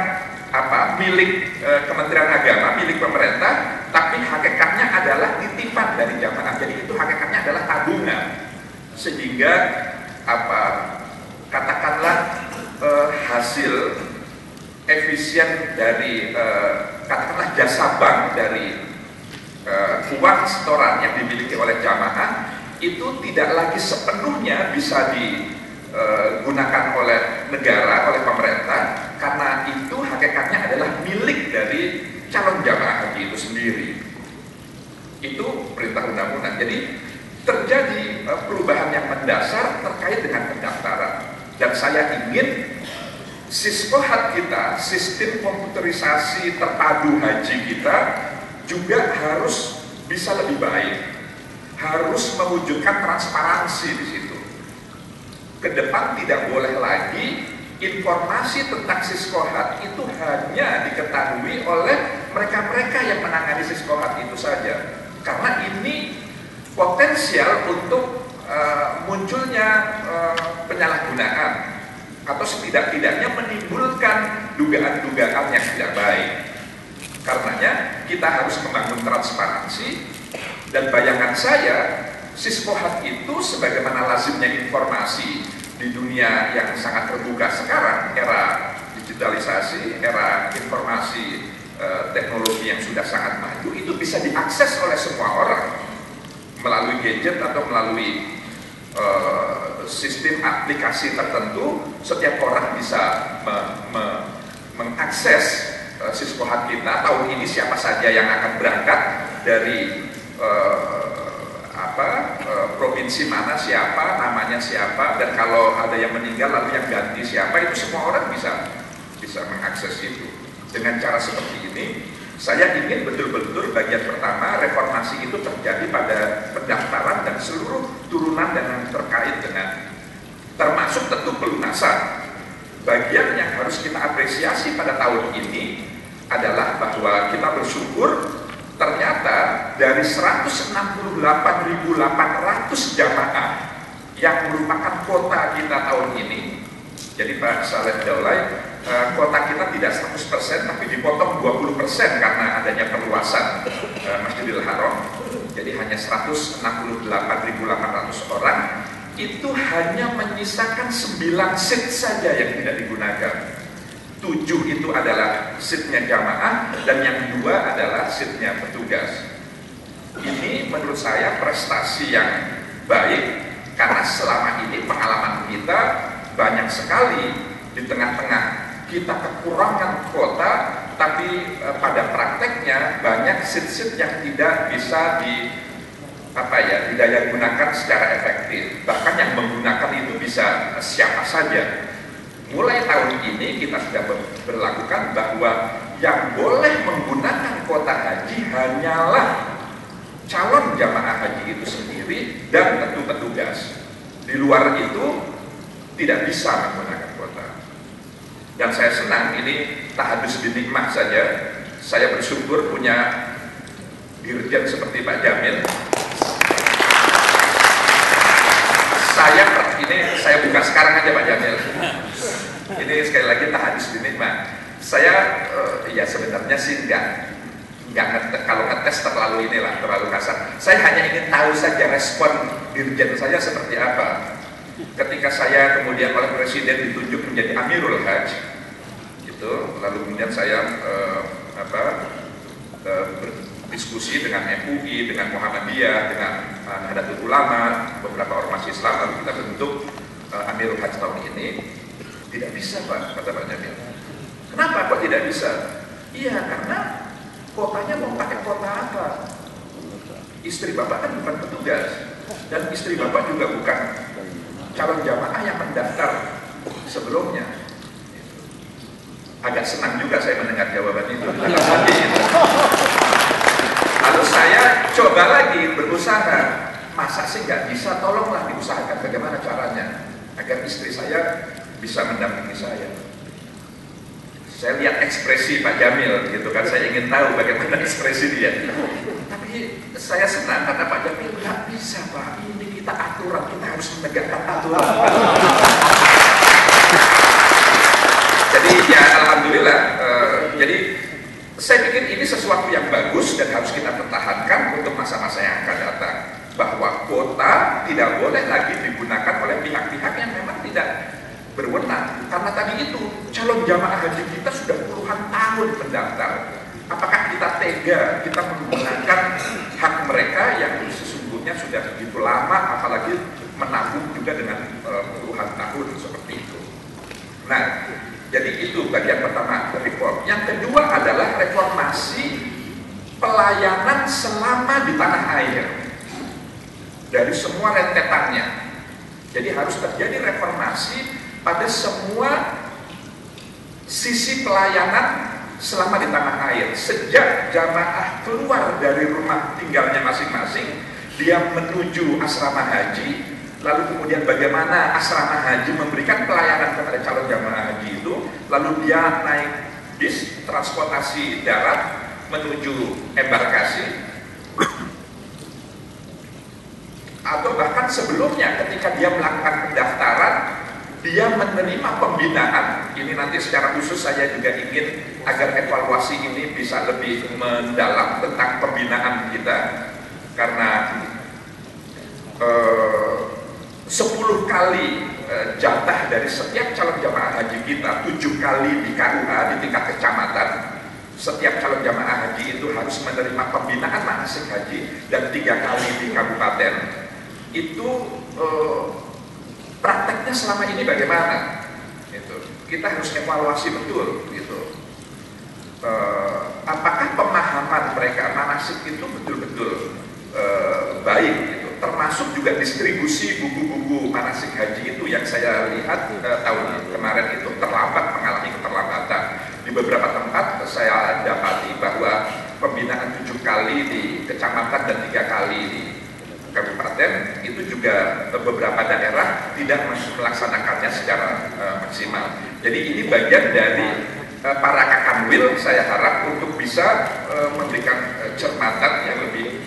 milik Kementerian Agama, milik pemerintah, tapi hakikatnya adalah titipan dari jamaah. Jadi itu hakikatnya adalah tabungan, sehingga katakanlah hasil efisien dari katakanlah jasa bank dari uang setoran yang dimiliki oleh jamaah itu tidak lagi sepenuhnya bisa digunakan oleh negara, oleh pemerintah, karena itu hakikatnya adalah milik dari calon jamaah haji itu sendiri. Itu perintah undang-undang. Jadi terjadi perubahan yang mendasar terkait dengan pendaftaran, dan saya ingin Siskohat kita, sistem komputerisasi terpadu haji kita juga harus bisa lebih baik, harus mewujudkan transparansi di situ. Ke depan tidak boleh lagi informasi tentang Siskohat itu hanya diketahui oleh mereka-mereka yang menangani Siskohat itu saja, karena ini potensial untuk munculnya penyalahgunaan atau setidak-tidaknya menimbulkan dugaan-dugaan yang tidak baik. Karenanya kita harus membangun transparansi, dan bayangan saya Siskohat itu sebagaimana lazimnya informasi di dunia yang sangat terbuka sekarang, era digitalisasi, era informasi teknologi yang sudah sangat maju, itu bisa diakses oleh semua orang melalui gadget atau melalui sistem aplikasi tertentu. Setiap orang bisa mengakses Siskohat kita. Tahun ini siapa saja yang akan berangkat dari provinsi mana, siapa, namanya siapa, dan kalau ada yang meninggal lalu yang ganti siapa, itu semua orang bisa mengakses itu. Dengan cara seperti ini, saya ingin betul-betul bagian pertama reformasi itu terjadi pada pendaftaran dan dan seluruh turunan dan yang terkait dengan, termasuk tentu pelunasan. Bagian yang harus kita apresiasi pada tahun ini adalah bahwa kita bersyukur ternyata dari 168.800 jamaah yang merupakan kota kita tahun ini. Jadi Pak Saleh Daulay, kota kita tidak 100% tapi dipotong 20% karena adanya perluasan Masjidil Haram. Jadi hanya 168.800 orang, itu hanya menyisakan 9 seat saja yang tidak digunakan. 7 itu adalah seatnya jamaah dan yang 2 adalah seatnya petugas. Ini menurut saya prestasi yang baik karena selama ini pengalaman kita banyak sekali di tengah-tengah kita kekurangan kota, tapi pada prakteknya banyak seat-seat yang tidak bisa didaya gunakan secara efektif. Bahkan yang menggunakan itu bisa siapa saja. Mulai tahun ini kita sudah berlakukan bahwa yang boleh menggunakan kota haji hanyalah calon jamaah haji itu sendiri dan tentu petugas. Di luar itu tidak bisa menggunakan kota. Dan saya senang ini tahadus binikmah saja. Saya bersyukur punya dirjen seperti Pak Jamil. Saya buka sekarang aja Pak Jamil. Ini sekali lagi tahadus binikmah. Saya ya sebenarnya sih nggak kalau ngetes terlalu terlalu kasar. Saya hanya ingin tahu saja respon dirjen saya seperti apa. Ketika saya kemudian oleh Presiden ditunjuk menjadi Amirul Hajj, gitu, lalu kemudian saya berdiskusi dengan MUI, dengan Muhammadiyah, dengan Nahdlatul Ulama, beberapa ormas Islam, lalu kita bentuk Amirul Hajj tahun ini. Tidak bisa Pak, kata Pak Jamil. Kenapa kok tidak bisa? Iya, karena kotanya mau pakai kota apa? Istri Bapak kan bukan petugas, dan istri Bapak juga bukan calon jamaah yang mendaftar sebelumnya. Agak senang juga saya mendengar jawaban itu. Lalu saya coba lagi berusaha, masa sih nggak bisa, tolonglah diusahakan bagaimana caranya agar istri saya bisa mendampingi saya. Saya lihat ekspresi Pak Jamil, gitu kan, saya ingin tahu bagaimana ekspresi dia. Tapi saya senang karena Pak Jamil nggak bisa Pak, ini kita aturan, kita harus menegakkan aturan. Jadi ya alhamdulillah. Jadi saya pikir ini sesuatu yang bagus dan harus kita pertahankan untuk masa-masa yang akan datang. Bahwa kota tidak boleh lagi digunakan oleh pihak-pihak yang memang tidak berwenang. Karena tadi itu calon jamaah haji kita sudah puluhan tahun mendaftar. Apakah kita tega kita menggunakan hak mereka yang sesungguhnya sudah begitu lama, apalagi menabung juga dengan puluhan tahun seperti itu. Nah, jadi itu bagian pertama reform. Yang kedua adalah reformasi pelayanan selama di tanah air dari semua rentetannya. Jadi harus terjadi reformasi pada semua sisi pelayanan selama di tanah air. Sejak jamaah keluar dari rumah tinggalnya masing-masing, dia menuju asrama haji, lalu kemudian bagaimana asrama haji memberikan pelayanan kepada calon jamaah haji itu, lalu dia naik bis transportasi darat menuju embarkasi, atau bahkan sebelumnya ketika dia melakukan pendaftaran, dia menerima pembinaan. Ini nanti secara khusus saya juga ingin agar evaluasi ini bisa lebih mendalam tentang pembinaan kita, karena 10 kali jatah dari setiap calon jamaah haji kita, 7 kali di KUA di tingkat kecamatan. Setiap calon jamaah haji itu harus menerima pembinaan manasik haji, dan 3 kali di kabupaten. Itu prakteknya selama ini bagaimana? Kita harus evaluasi betul, gitu. Apakah pemahaman mereka manasik itu betul-betul baik, gitu. Termasuk juga distribusi buku-buku manasik haji itu yang saya lihat tahun kemarin itu mengalami keterlambatan. Di beberapa tempat saya dapati bahwa pembinaan 7 kali di kecamatan dan 3 kali di kabupaten juga beberapa daerah tidak melaksanakannya secara maksimal. Jadi ini bagian dari para kakanwil, saya harap untuk bisa memberikan cermatan yang lebih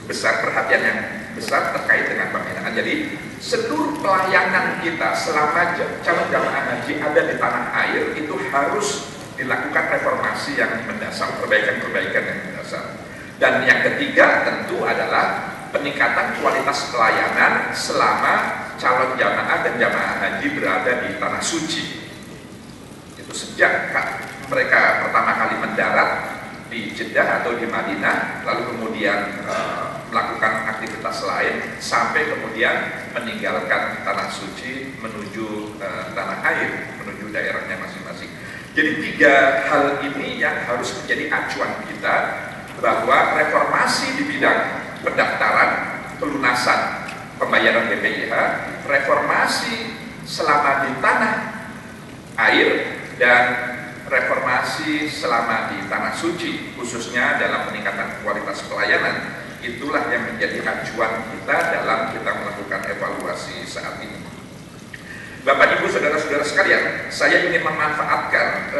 besar, perhatian yang besar terkait dengan pembinaan. Jadi seluruh pelayanan kita selama calon jamaah haji ada di tanah air itu harus dilakukan reformasi yang mendasar, perbaikan-perbaikan yang mendasar. Dan yang ketiga tentu adalah peningkatan kualitas pelayanan selama calon jamaah dan jamaah haji berada di tanah suci. Itu sejak mereka pertama kali mendarat di Jeddah atau di Madinah, lalu kemudian melakukan aktivitas lain sampai kemudian meninggalkan tanah suci menuju tanah air, menuju daerahnya masing-masing. Jadi tiga hal ini yang harus menjadi acuan kita, bahwa reformasi di bidang pendaftaran, pelunasan, pembayaran BPIH, reformasi selama di tanah air, dan reformasi selama di tanah suci, khususnya dalam peningkatan kualitas pelayanan. Itulah yang menjadi acuan kita dalam kita melakukan evaluasi saat ini. Bapak, Ibu, saudara-saudara sekalian, saya ingin memanfaatkan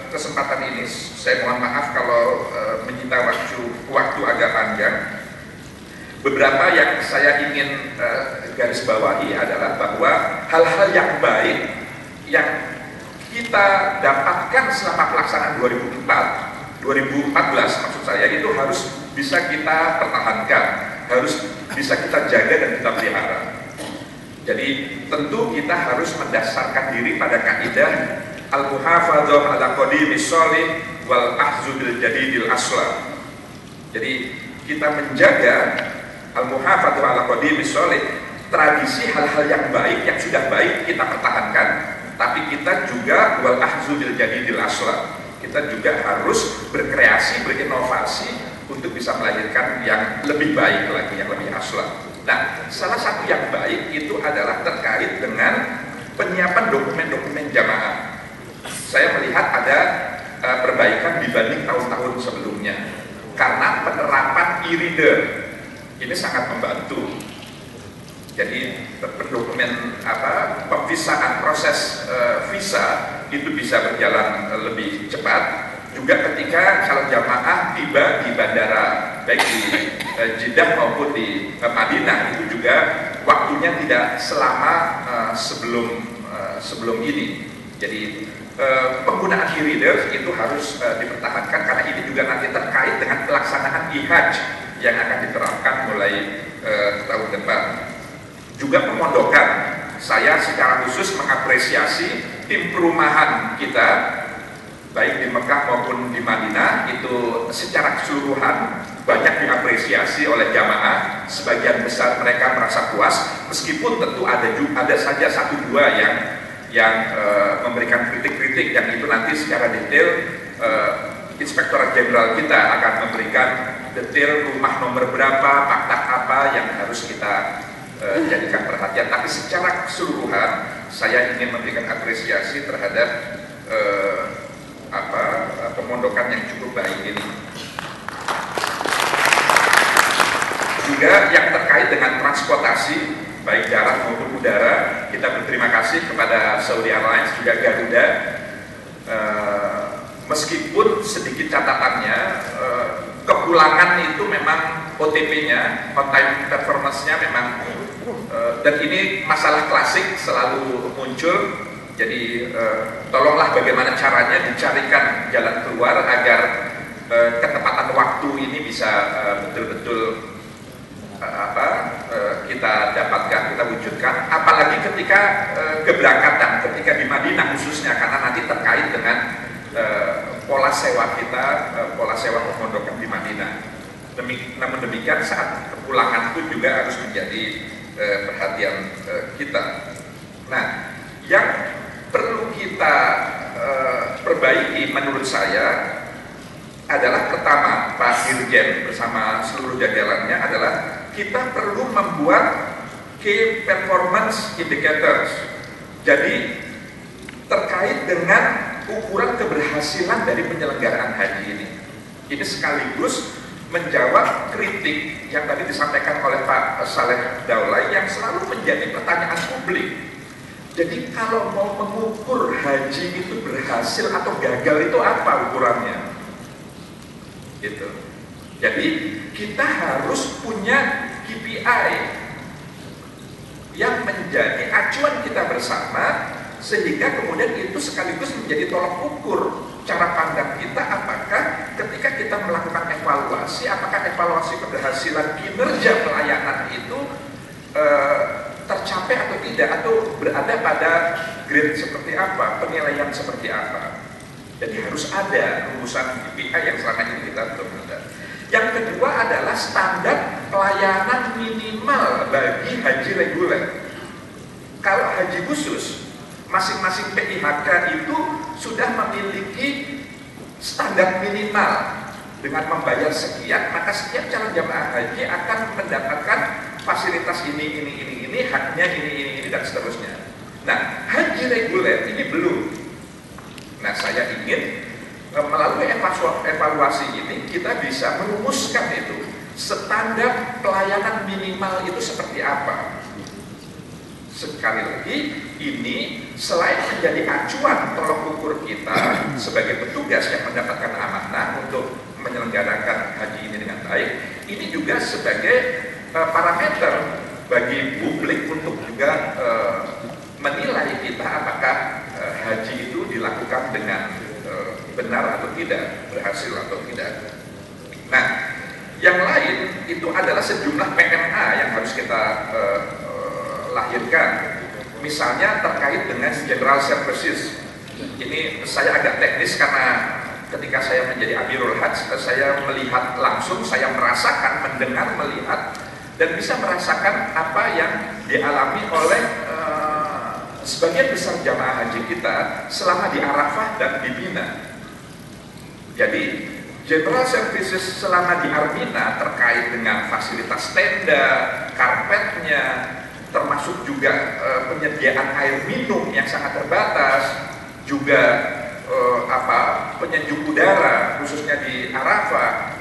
kesempatan ini. Saya mohon maaf kalau menyita waktu agak panjang. Beberapa yang saya ingin garis bawahi adalah bahwa hal-hal yang baik yang kita dapatkan selama pelaksanaan 2014 maksud saya, itu harus bisa kita pertahankan, harus bisa kita jaga dan kita pelihara. Jadi tentu kita harus mendasarkan diri pada kaidah al-muhafadzah ala qadimis sholih wal ahzu bil jadidil asla. Jadi kita menjaga al-muhafadzah ala qadimis sholih, tradisi hal-hal yang baik yang sudah baik kita pertahankan, tapi kita juga wal ahzu bil jadidil asla. Kita juga harus berkreasi, berinovasi untuk bisa melahirkan yang lebih baik lagi, yang lebih asla. Nah, salah satu yang baik itu adalah terkait dengan penyiapan dokumen-dokumen jamaah. Saya melihat ada perbaikan dibanding tahun-tahun sebelumnya, karena penerapan e-reader ini sangat membantu. Jadi pendokumen pemvisaan proses visa itu bisa berjalan lebih cepat. Juga ketika calon jamaah tiba di bandara, baik di Jeddah maupun di Madinah, itu juga waktunya tidak selama sebelum ini. Jadi penggunaan e-reader itu harus dipertahankan, karena ini juga nanti terkait dengan pelaksanaan e-hajj yang akan diterapkan mulai tahun depan. Juga pemondokan, saya secara khusus mengapresiasi tim perumahan kita, baik di Mekah maupun di Madinah, itu secara keseluruhan banyak diapresiasi oleh jamaah. Sebagian besar mereka merasa puas, meskipun tentu ada saja satu dua yang memberikan kritik-kritik, yang itu nanti secara detail Inspektorat Jenderal kita akan memberikan detail rumah nomor berapa, maktab apa yang harus kita jadikan perhatian. Tapi secara keseluruhan saya ingin memberikan apresiasi terhadap pemondokan yang cukup baik ini. Juga yang terkait dengan transportasi, baik darat maupun udara, kita berterima kasih kepada Saudi Airlines, juga Garuda. Meskipun sedikit catatannya, kepulangan itu memang OTP-nya, on time performance-nya memang, dan ini masalah klasik selalu muncul. Jadi tolonglah bagaimana caranya dicarikan jalan keluar agar ketepatan waktu ini bisa betul-betul kita dapatkan, kita wujudkan. Apalagi ketika keberangkatan, ketika di Madinah khususnya, karena nanti terkait dengan pola sewa kita, pola sewa pemondokan di Madinah. Namun demikian, saat kepulangan pun juga harus menjadi perhatian kita. Nah, yang perlu kita perbaiki menurut saya adalah pertama, Pak Dirjen bersama seluruh jajarannya adalah kita perlu membuat key performance indicators. Jadi terkait dengan ukuran keberhasilan dari penyelenggaraan haji ini. Ini sekaligus menjawab kritik yang tadi disampaikan oleh Pak Saleh Daulay yang selalu menjadi pertanyaan publik. Jadi kalau mau mengukur haji itu berhasil atau gagal itu apa ukurannya? Gitu. Jadi kita harus punya KPI yang menjadi acuan kita bersama, sehingga kemudian itu sekaligus menjadi tolok ukur cara pandang kita, apakah ketika kita melakukan evaluasi, apakah evaluasi keberhasilan kinerja pelayanan itu tercapai atau tidak, atau berada pada grade seperti apa, penilaian seperti apa. Jadi harus ada rumusan KPI yang selama ini kita belum ada. Yang kedua adalah standar pelayanan minimal bagi haji reguler. Kalau haji khusus, masing-masing PIHK itu sudah memiliki standar minimal. Dengan membayar sekian, maka setiap calon jamaah haji akan mendapatkan fasilitas ini, haknya ini, dan seterusnya. Nah, haji reguler ini belum. Nah, saya ingin melalui evaluasi ini kita bisa merumuskan itu standar pelayanan minimal itu seperti apa. Sekali lagi, ini selain menjadi acuan tolok ukur kita sebagai petugas yang mendapatkan amanah untuk menyelenggarakan haji ini dengan baik, ini juga sebagai parameter bagi publik untuk juga menilai kita apakah haji itu dilakukan dengan benar atau tidak, berhasil atau tidak. Nah, yang lain itu adalah sejumlah PMA yang harus kita lahirkan. Misalnya terkait dengan General Services. Ini saya agak teknis karena ketika saya menjadi Amirul Hajj, saya melihat langsung, saya merasakan, mendengar, melihat, dan bisa merasakan apa yang dialami oleh sebagian besar jamaah haji kita selama di Arafah dan di Mina. Jadi General Services selama di Armina terkait dengan fasilitas tenda, karpetnya, termasuk juga penyediaan air minum yang sangat terbatas, juga penyejuk udara khususnya di Arafah,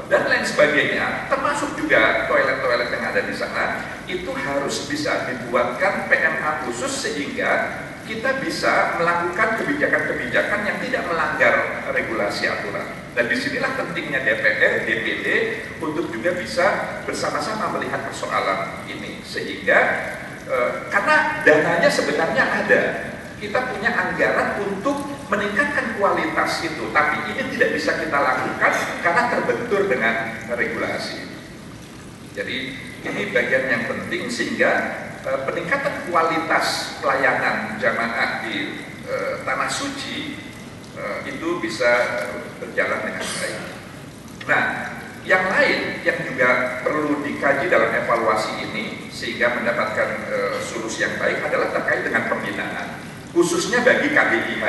dan lain sebagainya, termasuk juga toilet-toilet yang ada di sana, itu harus bisa dibuatkan PMA khusus sehingga kita bisa melakukan kebijakan-kebijakan yang tidak melanggar regulasi aturan. Dan disinilah pentingnya DPR, DPD untuk juga bisa bersama-sama melihat persoalan ini, sehingga karena dananya sebenarnya ada, kita punya anggaran untuk meningkatkan kualitas itu, tapi ini tidak bisa kita lakukan karena terbentur dengan regulasi. Jadi ini bagian yang penting sehingga peningkatan kualitas pelayanan jamaah di tanah suci itu bisa berjalan dengan baik. Nah, yang lain yang juga perlu dikaji dalam evaluasi ini sehingga mendapatkan solusi yang baik adalah terkait dengan pembinaan, khususnya bagi KBIH.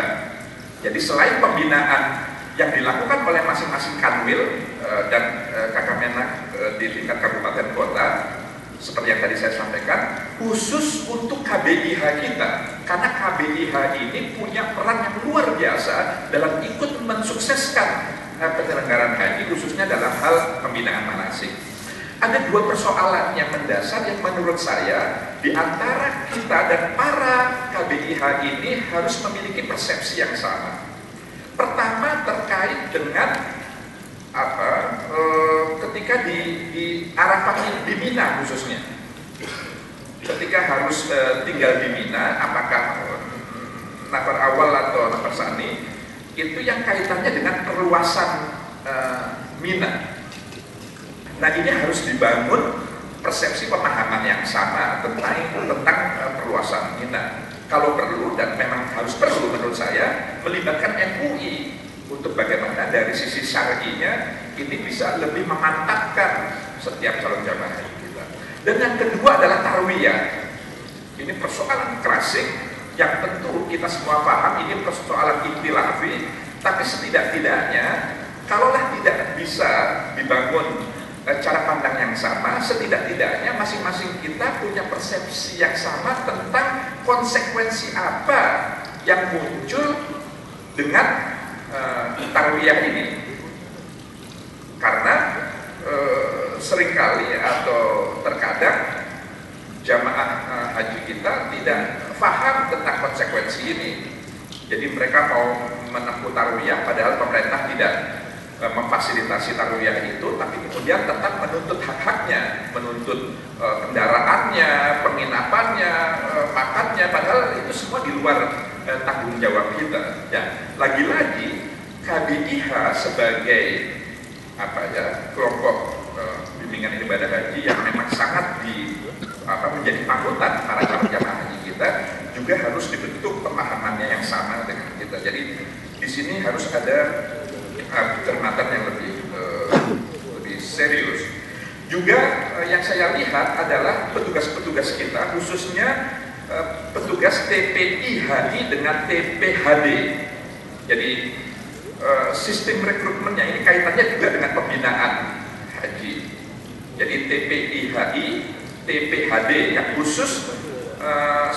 Jadi selain pembinaan yang dilakukan oleh masing-masing kanwil dan Kakamenag di tingkat kabupaten kota, seperti yang tadi saya sampaikan, khusus untuk KBIH kita, karena KBIH ini punya peran yang luar biasa dalam ikut mensukseskan penyelenggaraan haji, khususnya dalam hal pembinaan manasik. Ada dua persoalan yang mendasar yang menurut saya di antara kita dan para KBIH ini harus memiliki persepsi yang sama. Pertama terkait dengan ketika di Arafah, di Mina khususnya, ketika harus tinggal di Mina, apakah nafar awal atau nafar sani, itu yang kaitannya dengan perluasan Mina. Nah, ini harus dibangun persepsi pemahaman yang sama tentang perluasan Mina. Kalau perlu, dan memang harus perlu menurut saya, melibatkan MUI untuk bagaimana dari sisi syar'inya ini bisa lebih memantapkan setiap calon jamaah haji kita. Dan yang kedua adalah tarwiyah. Ini persoalan klasik yang tentu kita semua paham, ini persoalan ikhtilafi, tapi setidak-tidaknya kalaulah tidak bisa dibangun cara pandang yang sama, setidak-tidaknya masing-masing kita punya persepsi yang sama tentang konsekuensi apa yang muncul dengan tarwiyah ini. Karena seringkali atau terkadang jamaah haji kita tidak paham tentang konsekuensi ini. Jadi mereka mau menempuh tarwiyah padahal pemerintah tidak memfasilitasi tarwiyah itu, tapi kemudian tetap menuntut hak-haknya, menuntut kendaraannya, penginapannya, makannya, padahal itu semua di luar tanggung jawab kita. Ya, lagi-lagi KBIH sebagai kelompok bimbingan ibadah haji yang memang sangat menjadi panutan para calon jamaah haji kita, juga harus dibentuk pemahamannya yang sama dengan kita. Jadi di sini harus ada pencermatan yang lebih serius. Juga yang saya lihat adalah petugas-petugas kita, khususnya petugas TPIHI dengan TPHD. Jadi sistem rekrutmennya ini kaitannya juga dengan pembinaan haji. Jadi TPIHI, TPHD yang khusus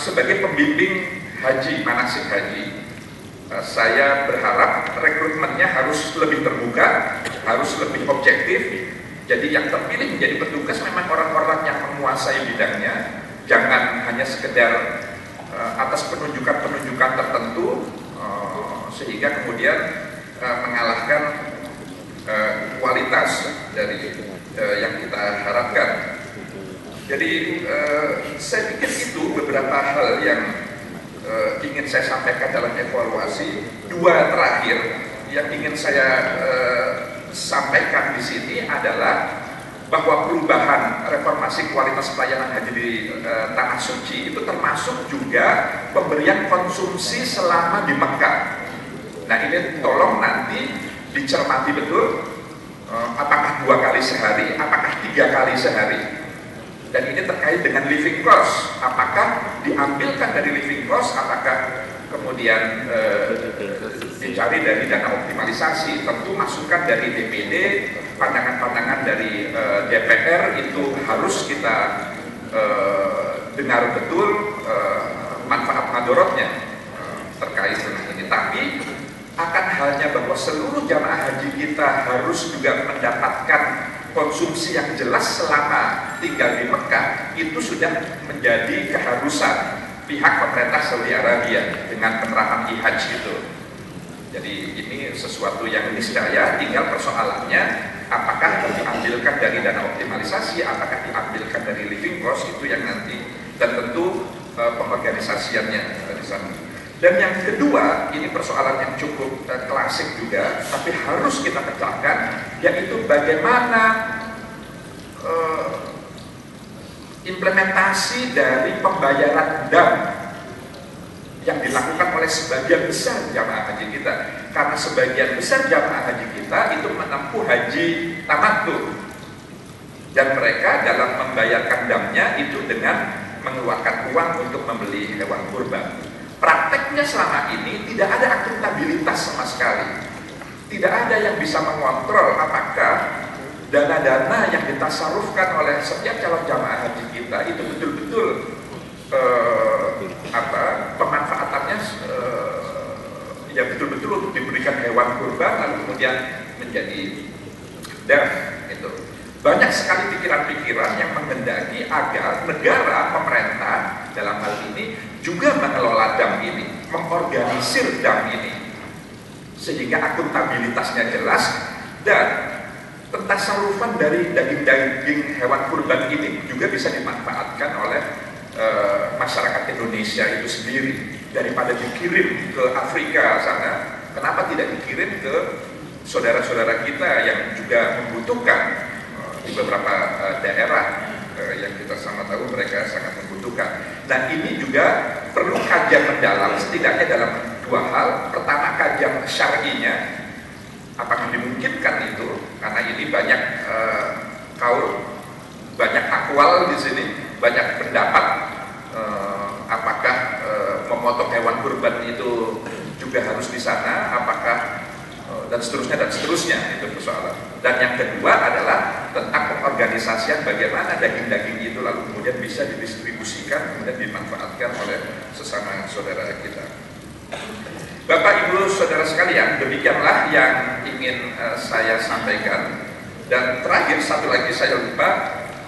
sebagai pembimbing haji, manasik haji. Saya berharap rekrutmennya harus lebih terbuka, harus lebih objektif. Jadi yang terpilih menjadi petugas memang orang-orang yang menguasai bidangnya, jangan hanya sekedar atas penunjukan-penunjukan tertentu sehingga kemudian mengalahkan kualitas dari yang kita harapkan. Jadi saya pikir itu beberapa hal yang ingin saya sampaikan dalam evaluasi. Dua terakhir yang ingin saya sampaikan di sini adalah bahwa perubahan reformasi kualitas pelayanan haji di Tanah Suci itu termasuk juga pemberian konsumsi selama di Mekah. Nah ini tolong nanti dicermati betul, apakah 2 kali sehari, apakah 3 kali sehari. Dan ini terkait dengan living cost, apakah diambilkan dari living cost, apakah kemudian dicari dari dana optimalisasi. Tentu masukan dari DPD, pandangan-pandangan dari DPR itu harus kita dengar betul manfaat madorotnya terkait dengan ini. Tapi akan halnya bahwa seluruh jamaah haji kita harus juga mendapatkan konsumsi yang jelas selama tinggal di Mekah, itu sudah menjadi keharusan pihak pemerintah Saudi Arabia dengan penerapan IHAJ itu. Jadi ini sesuatu yang niscaya, tinggal persoalannya apakah diambilkan dari dana optimalisasi, apakah diambilkan dari living cost, itu yang nanti, dan tentu pengorganisasiannya di sana. Dan yang kedua, ini persoalan yang cukup klasik juga, tapi harus kita pecahkan, yaitu bagaimana implementasi dari pembayaran dam yang dilakukan oleh sebagian besar jamaah haji kita. Karena sebagian besar jamaah haji kita itu menempuh haji tamattu, dan mereka dalam membayarkan damnya itu dengan mengeluarkan uang untuk membeli hewan kurban. Prakteknya selama ini tidak ada akuntabilitas sama sekali. Tidak ada yang bisa mengontrol apakah dana-dana yang ditasarufkan oleh setiap calon jamaah haji kita itu betul-betul pemanfaatannya ya betul-betul untuk diberikan hewan kurban lalu kemudian menjadi dam itu. Banyak sekali pikiran-pikiran yang menghendaki agar negara, pemerintah dalam hal ini juga mengelola dam ini, mengorganisir dam ini sehingga akuntabilitasnya jelas, dan pentasarufan dari daging-daging hewan kurban ini juga bisa dimanfaatkan oleh masyarakat Indonesia itu sendiri. Daripada dikirim ke Afrika sana, kenapa tidak dikirim ke saudara-saudara kita yang juga membutuhkan di beberapa daerah yang kita sama tahu mereka sangat membutuhkan. Nah ini juga perlu kajian mendalam, setidaknya dalam dua hal. Pertama, kajian syar'inya, apakah dimungkinkan itu, karena ini banyak kaul, banyak akwal di sini, banyak pendapat, apakah memotong hewan kurban itu juga harus di sana, apakah dan seterusnya itu persoalan. Dan yang kedua adalah tentang pengorganisasian, bagaimana daging-daging itu lalu kemudian bisa didistribusikan kemudian dimanfaatkan oleh sesama saudara kita. Bapak Ibu saudara sekalian, demikianlah yang ingin saya sampaikan. Dan terakhir, satu lagi saya lupa,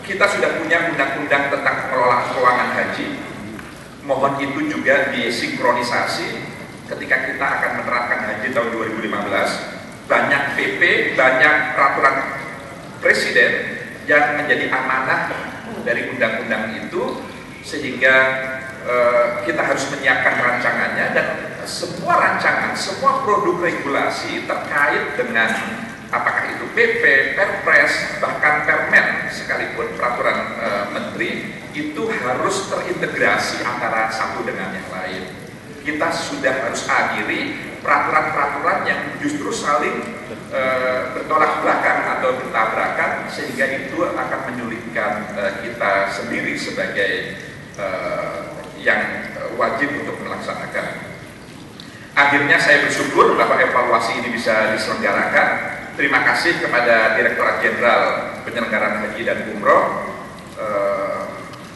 kita sudah punya undang-undang tentang pengelolaan keuangan haji. Mohon itu juga disinkronisasi ketika kita akan menerapkan haji tahun 2015. Banyak PP, banyak peraturan presiden yang menjadi amanah dari undang-undang itu, sehingga kita harus menyiapkan rancangannya, dan semua rancangan, semua produk regulasi terkait dengan apakah itu PP, Perpres, bahkan Permen sekalipun peraturan menteri, itu harus terintegrasi antara satu dengan yang lain. Kita sudah harus akhiri peraturan-peraturan yang justru saling bertolak belakang atau bertabrakan, sehingga itu akan menyulitkan kita sendiri sebagai yang wajib untuk melaksanakan. Akhirnya saya bersyukur bahwa evaluasi ini bisa diselenggarakan. Terima kasih kepada Direktorat Jenderal Penyelenggaraan Haji dan Umroh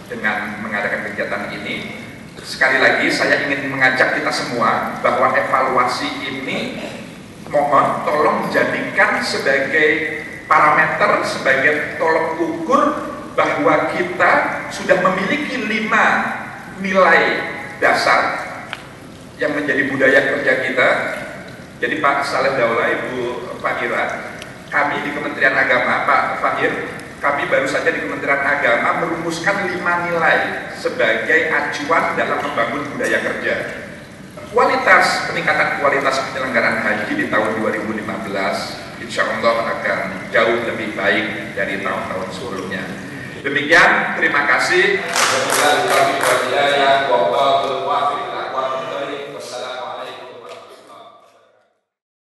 dengan mengadakan kegiatan ini. Sekali lagi saya ingin mengajak kita semua bahwa evaluasi ini mohon tolong jadikan sebagai parameter, sebagai tolok ukur bahwa kita sudah memiliki 5 nilai dasar yang menjadi budaya kerja kita. Jadi Pak Saleh Daula, Ibu Fahira, kami di Kementerian Agama, Pak Fahir, kami baru saja di Kementerian Agama merumuskan 5 nilai sebagai acuan dalam membangun budaya kerja. Peningkatan kualitas penyelenggaraan haji di tahun 2015 insya Allah akan jauh lebih baik dari tahun-tahun sebelumnya. Demikian, terima kasih.